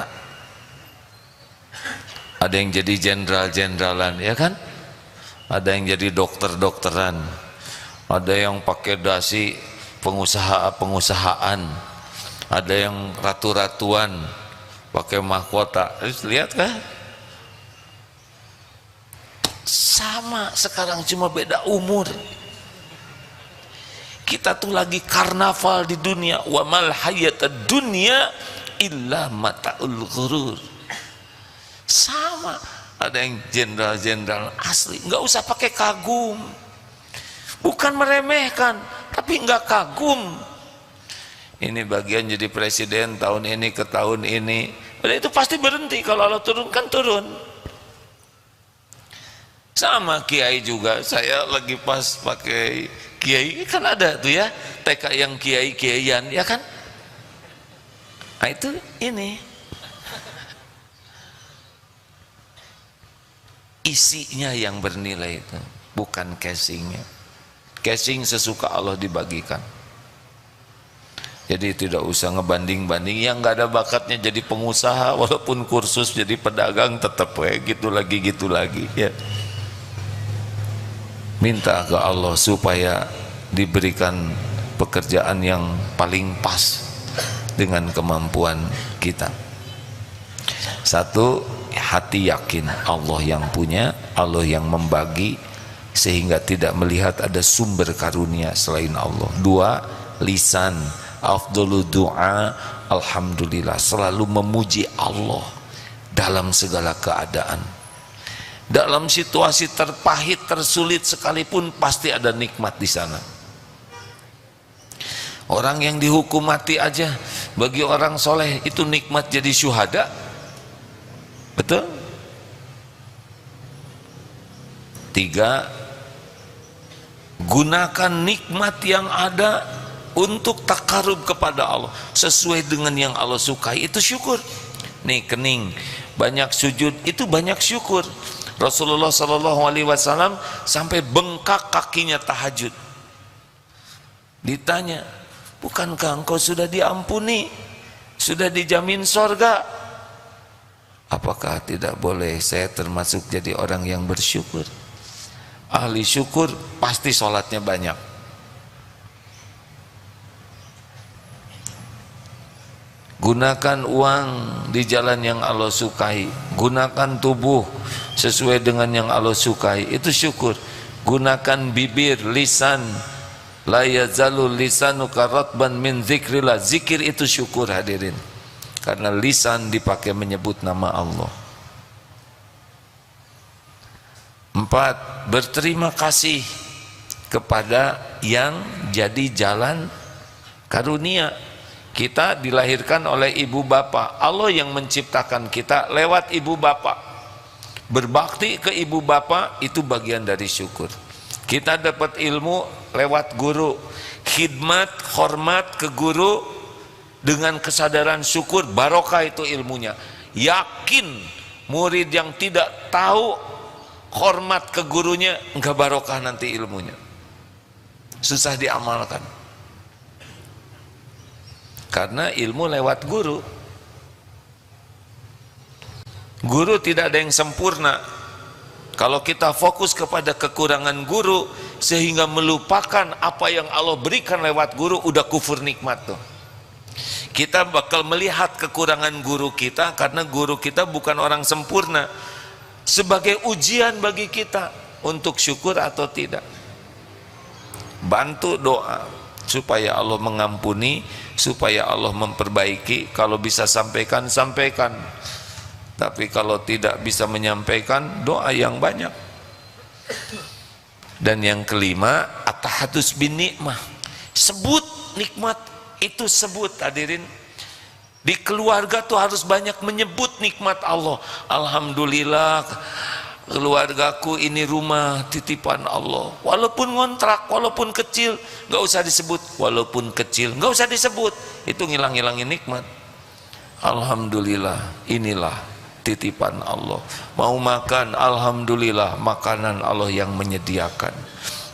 Ada yang jadi jenderal-jenderalan, ya kan? Ada yang jadi dokter-dokteran, ada yang pakai dasi pengusaha-pengusahaan, ada yang ratu-ratuan pakai mahkota. Lihat kan? Sama sekarang, cuma beda umur. Kita tuh lagi karnaval di dunia. Wa mal hayatad dunya illa mata'ul ghurur. Sama, ada yang jenderal-jenderal asli, nggak usah pakai kagum. Bukan meremehkan, tapi nggak kagum. Ini bagian jadi presiden tahun ini ke tahun ini. Padahal itu pasti berhenti kalau Allah turunkan, turun. Sama kiai juga, saya lagi pas pakai kiai, kan ada tuh ya TK yang kiai-kiaian, ya kan? Nah itu ini isinya yang bernilai itu, bukan casingnya. Casing sesuka Allah dibagikan. Jadi tidak usah ngebanding-banding, yang nggak ada bakatnya jadi pengusaha, walaupun kursus jadi pedagang tetap gitu lagi ya. Minta ke Allah supaya diberikan pekerjaan yang paling pas dengan kemampuan kita. Satu, hati yakin Allah yang punya, Allah yang membagi, sehingga tidak melihat ada sumber karunia selain Allah. Dua, lisan, afdhalu du'a alhamdulillah, selalu memuji Allah dalam segala keadaan. Dalam situasi terpahit, tersulit sekalipun pasti ada nikmat di sana. Orang yang dihukum mati aja bagi orang soleh itu nikmat jadi syuhada. Betul? Tiga, gunakan nikmat yang ada untuk takarub kepada Allah sesuai dengan yang Allah sukai, itu syukur. Nih kening, banyak sujud, itu banyak syukur. Rasulullah SAW sampai bengkak kakinya tahajud. Ditanya, bukankah engkau sudah diampuni, sudah dijamin sorga? Apakah tidak boleh saya termasuk jadi orang yang bersyukur? Ahli syukur pasti sholatnya banyak. Gunakan uang di jalan yang Allah sukai, gunakan tubuh sesuai dengan yang Allah sukai, itu syukur. Gunakan bibir, lisan, la yazalu lisanuka ratban min zikrillah, zikir itu syukur hadirin. karena lisan dipakai menyebut nama Allah. 4. Berterima kasih kepada yang jadi jalan karunia. Kita dilahirkan oleh ibu bapak, Allah yang menciptakan kita lewat ibu bapak. Berbakti ke ibu bapak itu bagian dari syukur. Kita dapat ilmu lewat guru, khidmat, hormat ke guru dengan kesadaran syukur, barokah itu ilmunya. Yakin murid yang tidak tahu hormat ke gurunya, enggak barokah nanti ilmunya, susah diamalkan. Karena ilmu lewat guru. Guru tidak ada yang sempurna. Kalau kita fokus kepada kekurangan guru sehingga melupakan apa yang Allah berikan lewat guru, udah kufur nikmat tuh. Kita bakal melihat kekurangan guru kita karena guru kita bukan orang sempurna, sebagai ujian bagi kita untuk syukur atau tidak. Bantu doa supaya Allah mengampuni, supaya Allah memperbaiki. Kalau bisa sampaikan, sampaikan. Tapi kalau tidak bisa menyampaikan, doa yang banyak. Dan yang kelima, at-tahadus bin nikmah. Sebut nikmat itu, sebut, hadirin. Di keluarga tuh harus banyak menyebut nikmat Allah. Alhamdulillah, keluargaku ini rumah titipan Allah. Walaupun ngontrak, walaupun kecil, nggak usah disebut. Walaupun kecil, nggak usah disebut. Itu ngilang-ngilangin nikmat. Alhamdulillah, inilah titipan Allah. Mau makan, alhamdulillah, makanan Allah yang menyediakan.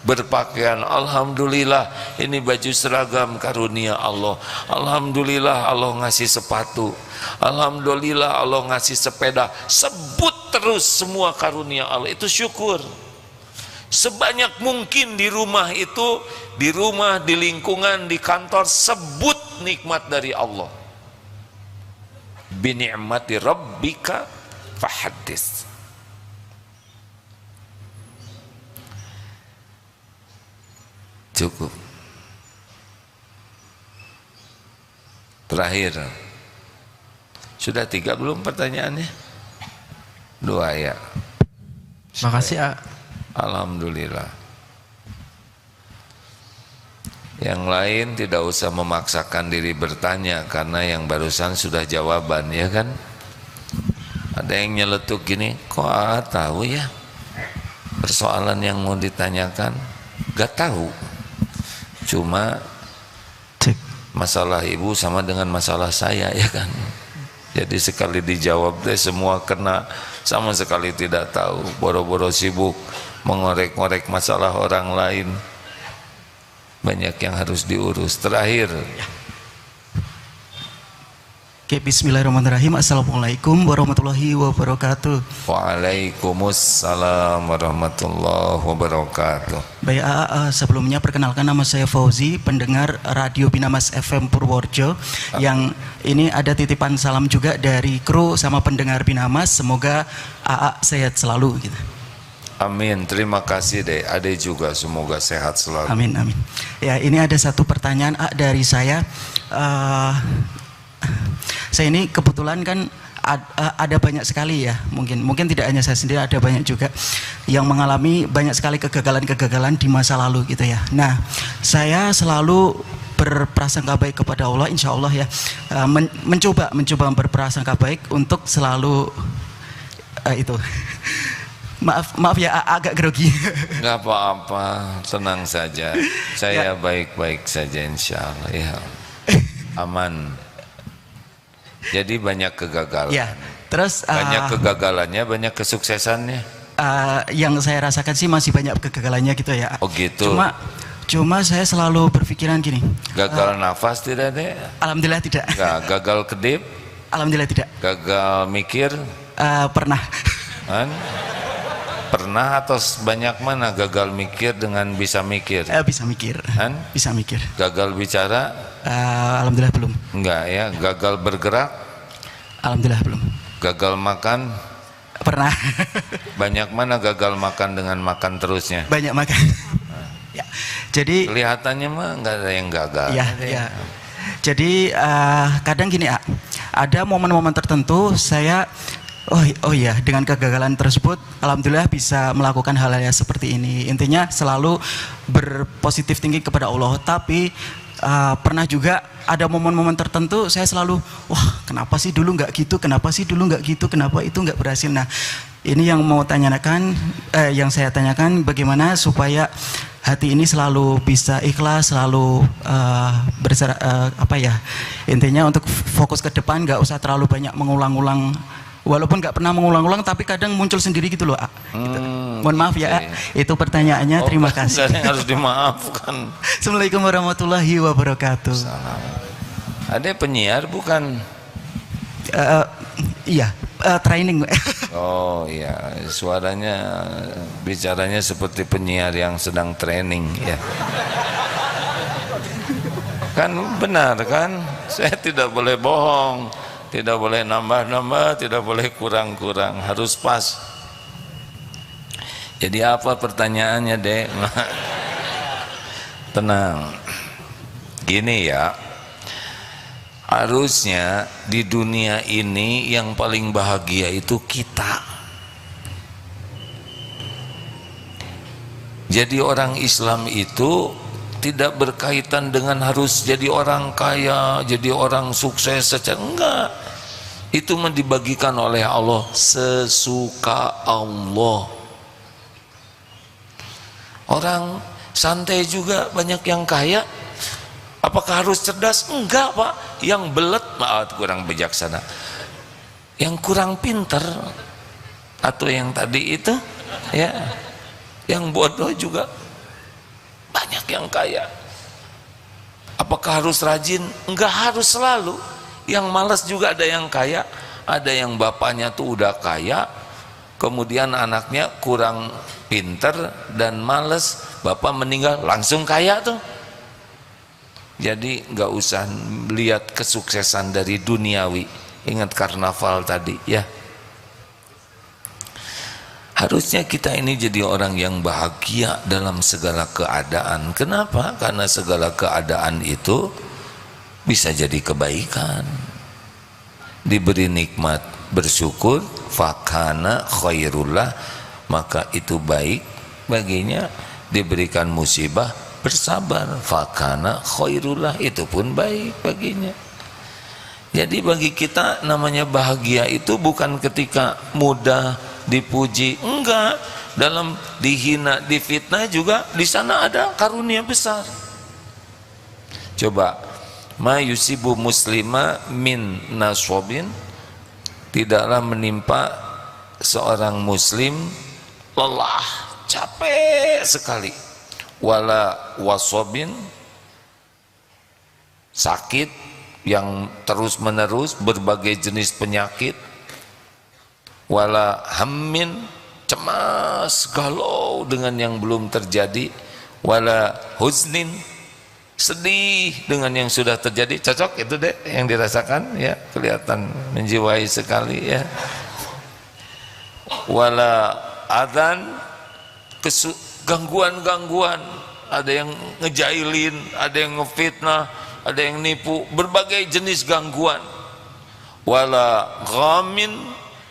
Berpakaian, alhamdulillah, ini baju seragam karunia Allah. Alhamdulillah Allah ngasih sepatu. Alhamdulillah Allah ngasih sepeda. Sebut terus semua karunia Allah, itu syukur. Sebanyak mungkin di rumah itu, di rumah, di lingkungan, di kantor, sebut nikmat dari Allah. Bi ni'mati rabbika fahaddits. Cukup. Terakhir, sudah 3 belum pertanyaannya? 2 ya. Makasih, A. Alhamdulillah. Yang lain tidak usah memaksakan diri bertanya, karena yang barusan sudah jawaban, ya kan? Ada yang nyeletuk gini, kok tahu ya persoalan yang mau ditanyakan? Gak tahu. Cuma masalah ibu sama dengan masalah saya, ya kan? Jadi sekali dijawab deh semua kena, sama sekali tidak tahu. Boro-boro sibuk mengorek-ngorek masalah orang lain. Banyak yang harus diurus. Terakhir. Oke, bismillahirrahmanirrahim. Assalamualaikum warahmatullahi wabarakatuh. Waalaikumsalam warahmatullahi wabarakatuh. Baik, sebelumnya perkenalkan, nama saya Fauzi, pendengar Radio Binamas FM Purworejo. Yang ini ada titipan salam juga dari kru sama pendengar Binamas. Semoga AA sehat selalu gitu. Amin, terima kasih deh. Ade juga semoga sehat selalu. Amin, amin. Ya, ini ada satu pertanyaan dari saya. Saya ini kebetulan kan ada banyak sekali ya, mungkin tidak hanya saya sendiri, ada banyak juga yang mengalami banyak sekali kegagalan-kegagalan di masa lalu gitu ya. Nah, saya selalu berprasangka baik kepada Allah, insya Allah ya, mencoba berprasangka baik untuk selalu itu. Maaf ya, agak grogi. Nggak apa-apa, tenang saja. Saya baik-baik saja insya Allah ya. Aman. Jadi banyak kegagalan. Ya, terus banyak kegagalannya, banyak kesuksesannya. Yang saya rasakan sih masih banyak kegagalannya gitu ya. Oh gitu. Cuma saya selalu berpikiran gini. Gagal nafas tidak deh? Alhamdulillah tidak. Enggak. Gagal kedip? Alhamdulillah tidak. Gagal mikir? Pernah. Kan? Pernah atau banyak mana gagal mikir dengan bisa mikir? Bisa mikir. Kan? Bisa mikir. Gagal bicara? Alhamdulillah belum. Enggak ya. Gagal bergerak? Alhamdulillah belum. Gagal makan? Pernah. Banyak mana gagal makan dengan makan terusnya? Banyak makan. Ya. Jadi kelihatannya mah nggak ada yang gagal. Ya, ya. Jadi kadang gini, ada momen-momen tertentu saya oh iya, dengan kegagalan tersebut alhamdulillah bisa melakukan hal-hal yang seperti ini. Intinya selalu berpositif tinggi kepada Allah. Tapi pernah juga ada momen-momen tertentu saya selalu, wah kenapa sih dulu nggak gitu, kenapa sih dulu nggak gitu, kenapa itu nggak berhasil. Nah ini yang mau tanyakan, yang saya tanyakan, bagaimana supaya hati ini selalu bisa ikhlas, selalu intinya untuk fokus ke depan, nggak usah terlalu banyak mengulang-ulang. Walaupun nggak pernah mengulang-ulang, tapi kadang muncul sendiri gitu loh. Gitu. Mohon maaf ya, itu pertanyaannya. Terima kasih. Harus dimaafkan. Assalamualaikum warahmatullahi wabarakatuh. Salam. Ada penyiar bukan? Iya, training. Oh iya, suaranya, bicaranya seperti penyiar yang sedang training ya. Kan benar kan? Saya tidak boleh bohong. Tidak boleh nambah-nambah, tidak boleh kurang-kurang, harus pas. Jadi apa pertanyaannya, Dek? Tenang. Gini ya, harusnya di dunia ini yang paling bahagia itu kita. Jadi orang Islam itu tidak berkaitan dengan harus jadi orang kaya, jadi orang sukses secara, enggak. Itu dibagikan oleh Allah sesuka Allah. Orang santai juga banyak yang kaya. Apakah harus cerdas? Enggak, Pak. Yang belet, kurang bijaksana. Yang kurang pinter, atau yang tadi itu, ya, yang bodoh juga banyak yang kaya. Apakah harus rajin? Enggak harus selalu. Yang malas juga ada yang kaya. Ada yang bapaknya tuh udah kaya, kemudian anaknya kurang pinter dan malas, bapak meninggal langsung kaya tuh. Jadi enggak usah lihat kesuksesan dari duniawi. Ingat karnaval tadi ya. Harusnya kita ini jadi orang yang bahagia dalam segala keadaan. Kenapa? Karena segala keadaan itu bisa jadi kebaikan. Diberi nikmat bersyukur, fakana khairullah, maka itu baik baginya. Diberikan musibah bersabar, fakana khairullah, itu pun baik baginya. Jadi bagi kita namanya bahagia itu bukan ketika mudah dipuji, enggak. Dalam dihina, difitnah juga di sana ada karunia besar. Coba, ma yusibu muslima min naswabin, tidaklah menimpa seorang muslim lelah, capek sekali, wala wasabin, sakit yang terus menerus, berbagai jenis penyakit, wala hammin, cemas galau dengan yang belum terjadi, wala huznin, sedih dengan yang sudah terjadi. Cocok itu deh yang dirasakan ya, kelihatan menjiwai sekali ya. Wala adzan, gangguan-gangguan, ada yang ngejailin, ada yang ngefitnah, ada yang nipu, berbagai jenis gangguan. Wala ghamin,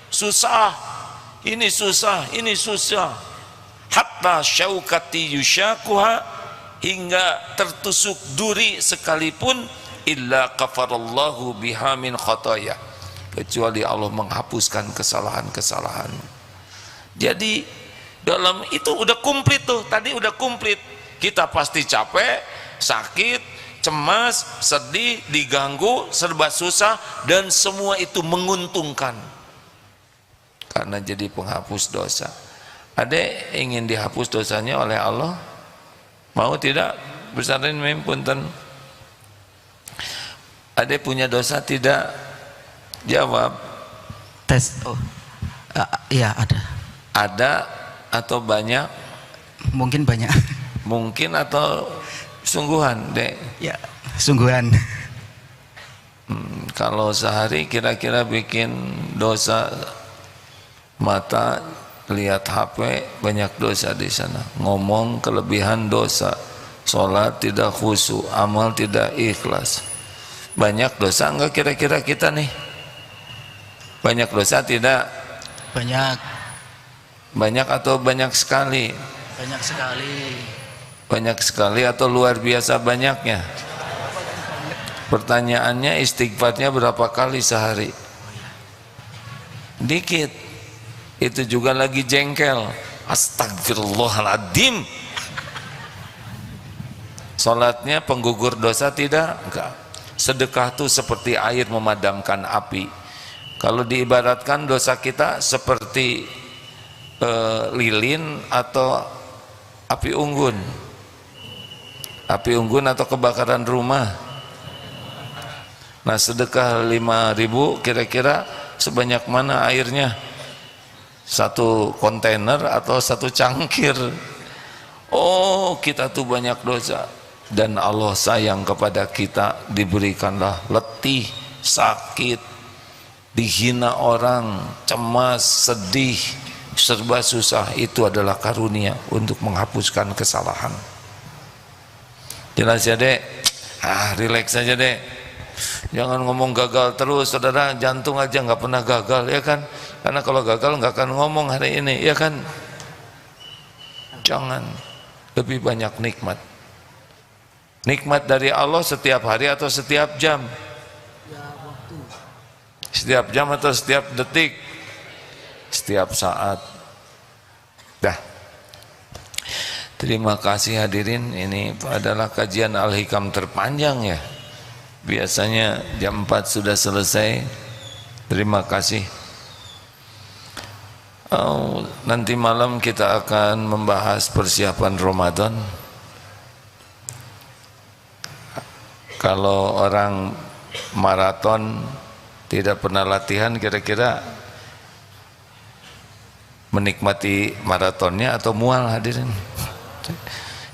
susah, ini susah, ini susah, hatta syaukati yushakuha, hingga tertusuk duri sekalipun, illa kafarallahu biha min khataya, kecuali Allah menghapuskan kesalahan-kesalahan. Jadi dalam itu udah komplit tuh, tadi udah komplit. Kita pasti capek, sakit, cemas, sedih, diganggu, serba susah, dan semua itu menguntungkan karena jadi penghapus dosa. Ada ingin dihapus dosanya oleh Allah? Mau tidak? Besarin mim punten. Ada punya dosa tidak? Jawab. Tes. Oh. Iya ada. Ada atau banyak? Mungkin banyak. Mungkin atau sungguhan, Dek? Ya, sungguhan. Kalau sehari kira-kira bikin dosa, mata lihat HP banyak dosa di sana, ngomong kelebihan dosa, sholat tidak khusyuk, amal tidak ikhlas, banyak dosa enggak kira-kira kita nih? Banyak dosa tidak? Banyak. Banyak atau banyak sekali? Banyak sekali. Banyak sekali atau luar biasa banyaknya? Pertanyaannya, istighfarnya berapa kali sehari? Dikit. Itu juga lagi jengkel. Astagfirullahaladzim. Salatnya penggugur dosa tidak? Enggak. Sedekah itu seperti air memadamkan api. Kalau diibaratkan dosa kita seperti lilin atau api unggun. Api unggun atau kebakaran rumah. Nah, sedekah 5.000 kira-kira sebanyak mana airnya? 1 kontainer atau 1 cangkir? Oh, kita tuh banyak dosa. Dan Allah sayang kepada kita, diberikanlah letih, sakit, dihina orang, cemas, sedih, serba susah. Itu adalah karunia untuk menghapuskan kesalahan. Jelas ya dek? Relax aja dek. Jangan ngomong gagal terus, saudara. Jantung aja nggak pernah gagal, ya kan? Karena kalau gagal nggak akan ngomong hari ini, ya kan? Jangan. Lebih banyak nikmat. Nikmat dari Allah setiap hari atau setiap jam? Setiap jam atau setiap detik? Setiap saat. Dah. Terima kasih hadirin. Ini adalah kajian Al-Hikam terpanjang ya. Biasanya jam 4 sudah selesai. Terima kasih. Nanti malam kita akan membahas persiapan Ramadan. Kalau orang maraton tidak pernah latihan, kira-kira menikmati maratonnya atau mual hadirin?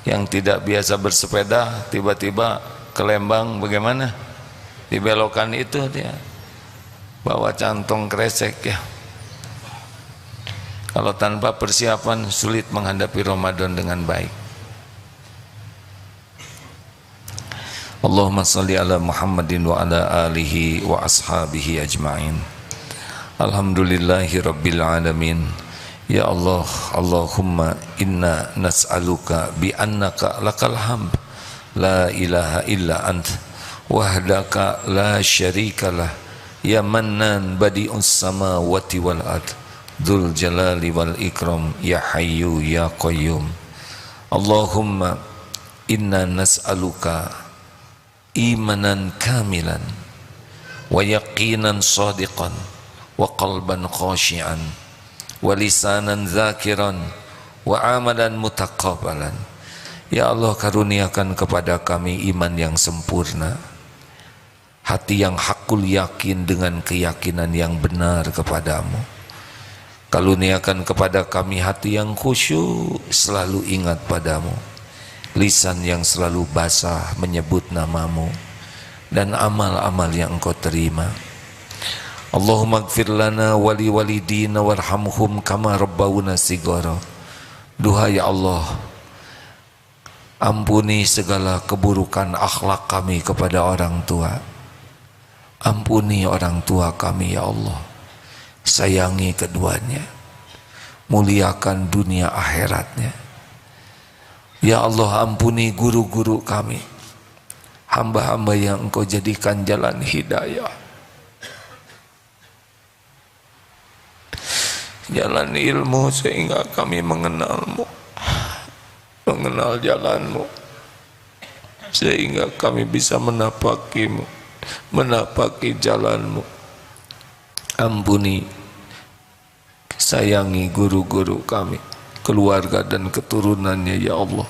Yang tidak biasa bersepeda tiba-tiba ke Lembang bagaimana? Dibelokan itu dia bawa kantong kresek ya. Kalau tanpa persiapan sulit menghadapi Ramadan dengan baik. Allahumma salli ala Muhammadin wa ala alihi wa ashabihi ajma'in. Alhamdulillahi rabbil alamin. Ya Allah, Allahumma inna nas'aluka bi annaka lakal hamd la ilaha illa ant wahdaka la syarikalah ya mannan badi'us samawati wal ard dzul jalali wal ikram ya hayyu ya qayyum. Allahumma inna nas'aluka imanan kamilan wa yaqinan sadiqan wa qalban khashi'an wa lisanan zakiran wa amalan mutaqabbalan. Ya Allah, karuniakan kepada kami iman yang sempurna, hati yang hakul yakin dengan keyakinan yang benar kepadamu. Karuniakan kepada kami hati yang khusyuk, selalu ingat padamu, lisan yang selalu basah menyebut namamu, dan amal-amal yang engkau terima. Allahumma gfir lana wali walidina warhamhum kama rabbawuna sigara. Duhai Allah, ampuni segala keburukan akhlak kami kepada orang tua. Ampuni orang tua kami ya Allah. Sayangi keduanya, muliakan dunia akhiratnya. Ya Allah, ampuni guru-guru kami, hamba-hamba yang engkau jadikan jalan hidayah, jalan ilmu, sehingga kami mengenalmu, mengenal jalanmu, sehingga kami bisa menapakimu, menapaki jalanmu. Ampuni, sayangi guru-guru kami, keluarga dan keturunannya ya Allah.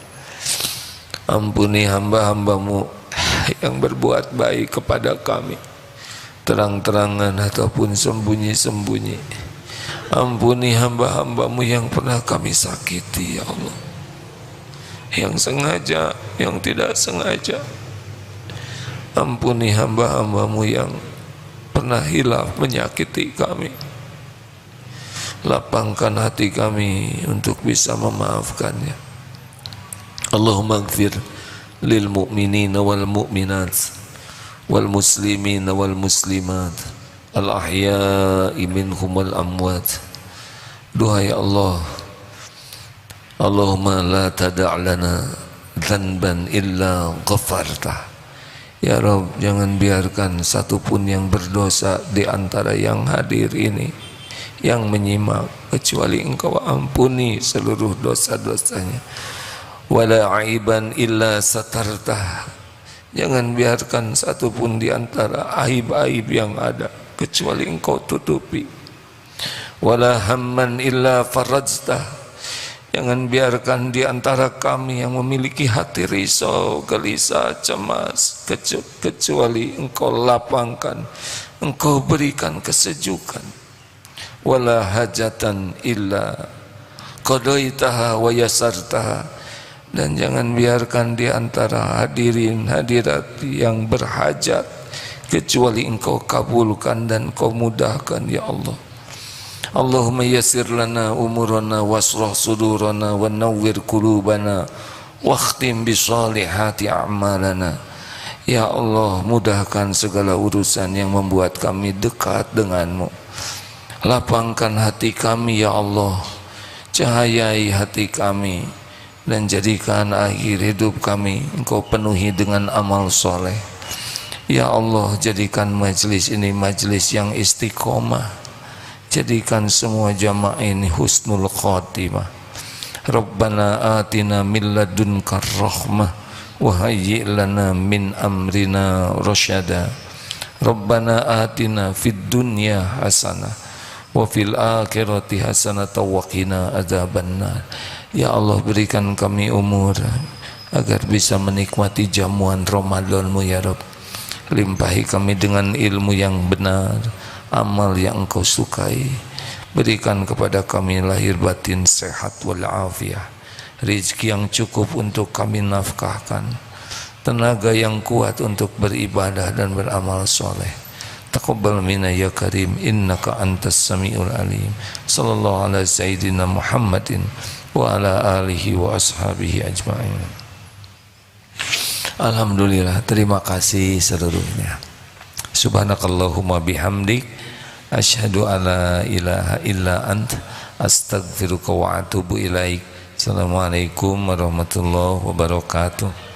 Ampuni hamba-hambamu yang berbuat baik kepada kami, terang-terangan ataupun sembunyi-sembunyi. Ampuni hamba-hambamu yang pernah kami sakiti ya Allah, yang sengaja, yang tidak sengaja. Ampuni hamba-hambamu yang pernah hilaf menyakiti kami. Lapangkan hati kami untuk bisa memaafkannya. Allahumma gfir lil mu'minina wal mu'minat wal muslimina wal muslimat al-ahya'i minhum wal amwat. Duhai Allah, Allahumma la tada' lana dhanban illa ghafartah. Ya Rabb, jangan biarkan satupun yang berdosa di antara yang hadir ini, yang menyimak, kecuali Engkau ampuni seluruh dosa-dosanya. Wala aiban illa satartah. Jangan biarkan satupun di antara aib-aib yang ada, kecuali Engkau tutupi. Wala hamman illa farajtah. Jangan biarkan di antara kami yang memiliki hati risau, gelisah, cemas, kecuali Engkau lapangkan, Engkau berikan kesejukan. Wala hajatan illa qadaitaha wa yasartaha. Dan jangan biarkan di antara hadirin hadirat yang berhajat, kecuali Engkau kabulkan dan Engkau mudahkan ya Allah. Allahumma yassir lana umurana wasrah sudurana wa nawwir qulubana wakhtim bi salihati a'malana. Ya Allah, mudahkan segala urusan yang membuat kami dekat denganmu. Lapangkan hati kami ya Allah, cahayai hati kami, dan jadikan akhir hidup kami Engkau penuhi dengan amal soleh. Ya Allah, jadikan majlis ini majlis yang istiqomah. Jadikan semua jamaah ini husnul khatimah. Rabbana atina min ladunka rahmah wa hayyi' lana min amrina rasyada. Rabbana atina fid dunya hasanah wa fil akhirati hasanah wa qina adzabannar. Ya Allah, berikan kami umur agar bisa menikmati jamuan Ramadan-Mu ya Rabb. Limpahi kami dengan ilmu yang benar, amal yang Engkau sukai. Berikan kepada kami lahir batin sehat wal afiyah, rezeki yang cukup untuk kami nafkahkan, tenaga yang kuat untuk beribadah dan beramal soleh. Taqabbal minna ya karim, innaka antas samiul alim. Sallallahu ala sayyidina Muhammadin wa ala alihi wa ashabihi ajma'in. Alhamdulillah, terima kasih seluruhnya. Subhanakallahumma bihamdik, asyhadu alla ilaha illa ant, astaghfiruka wa atubu ilaik. Assalamualaikum warahmatullahi wabarakatuh.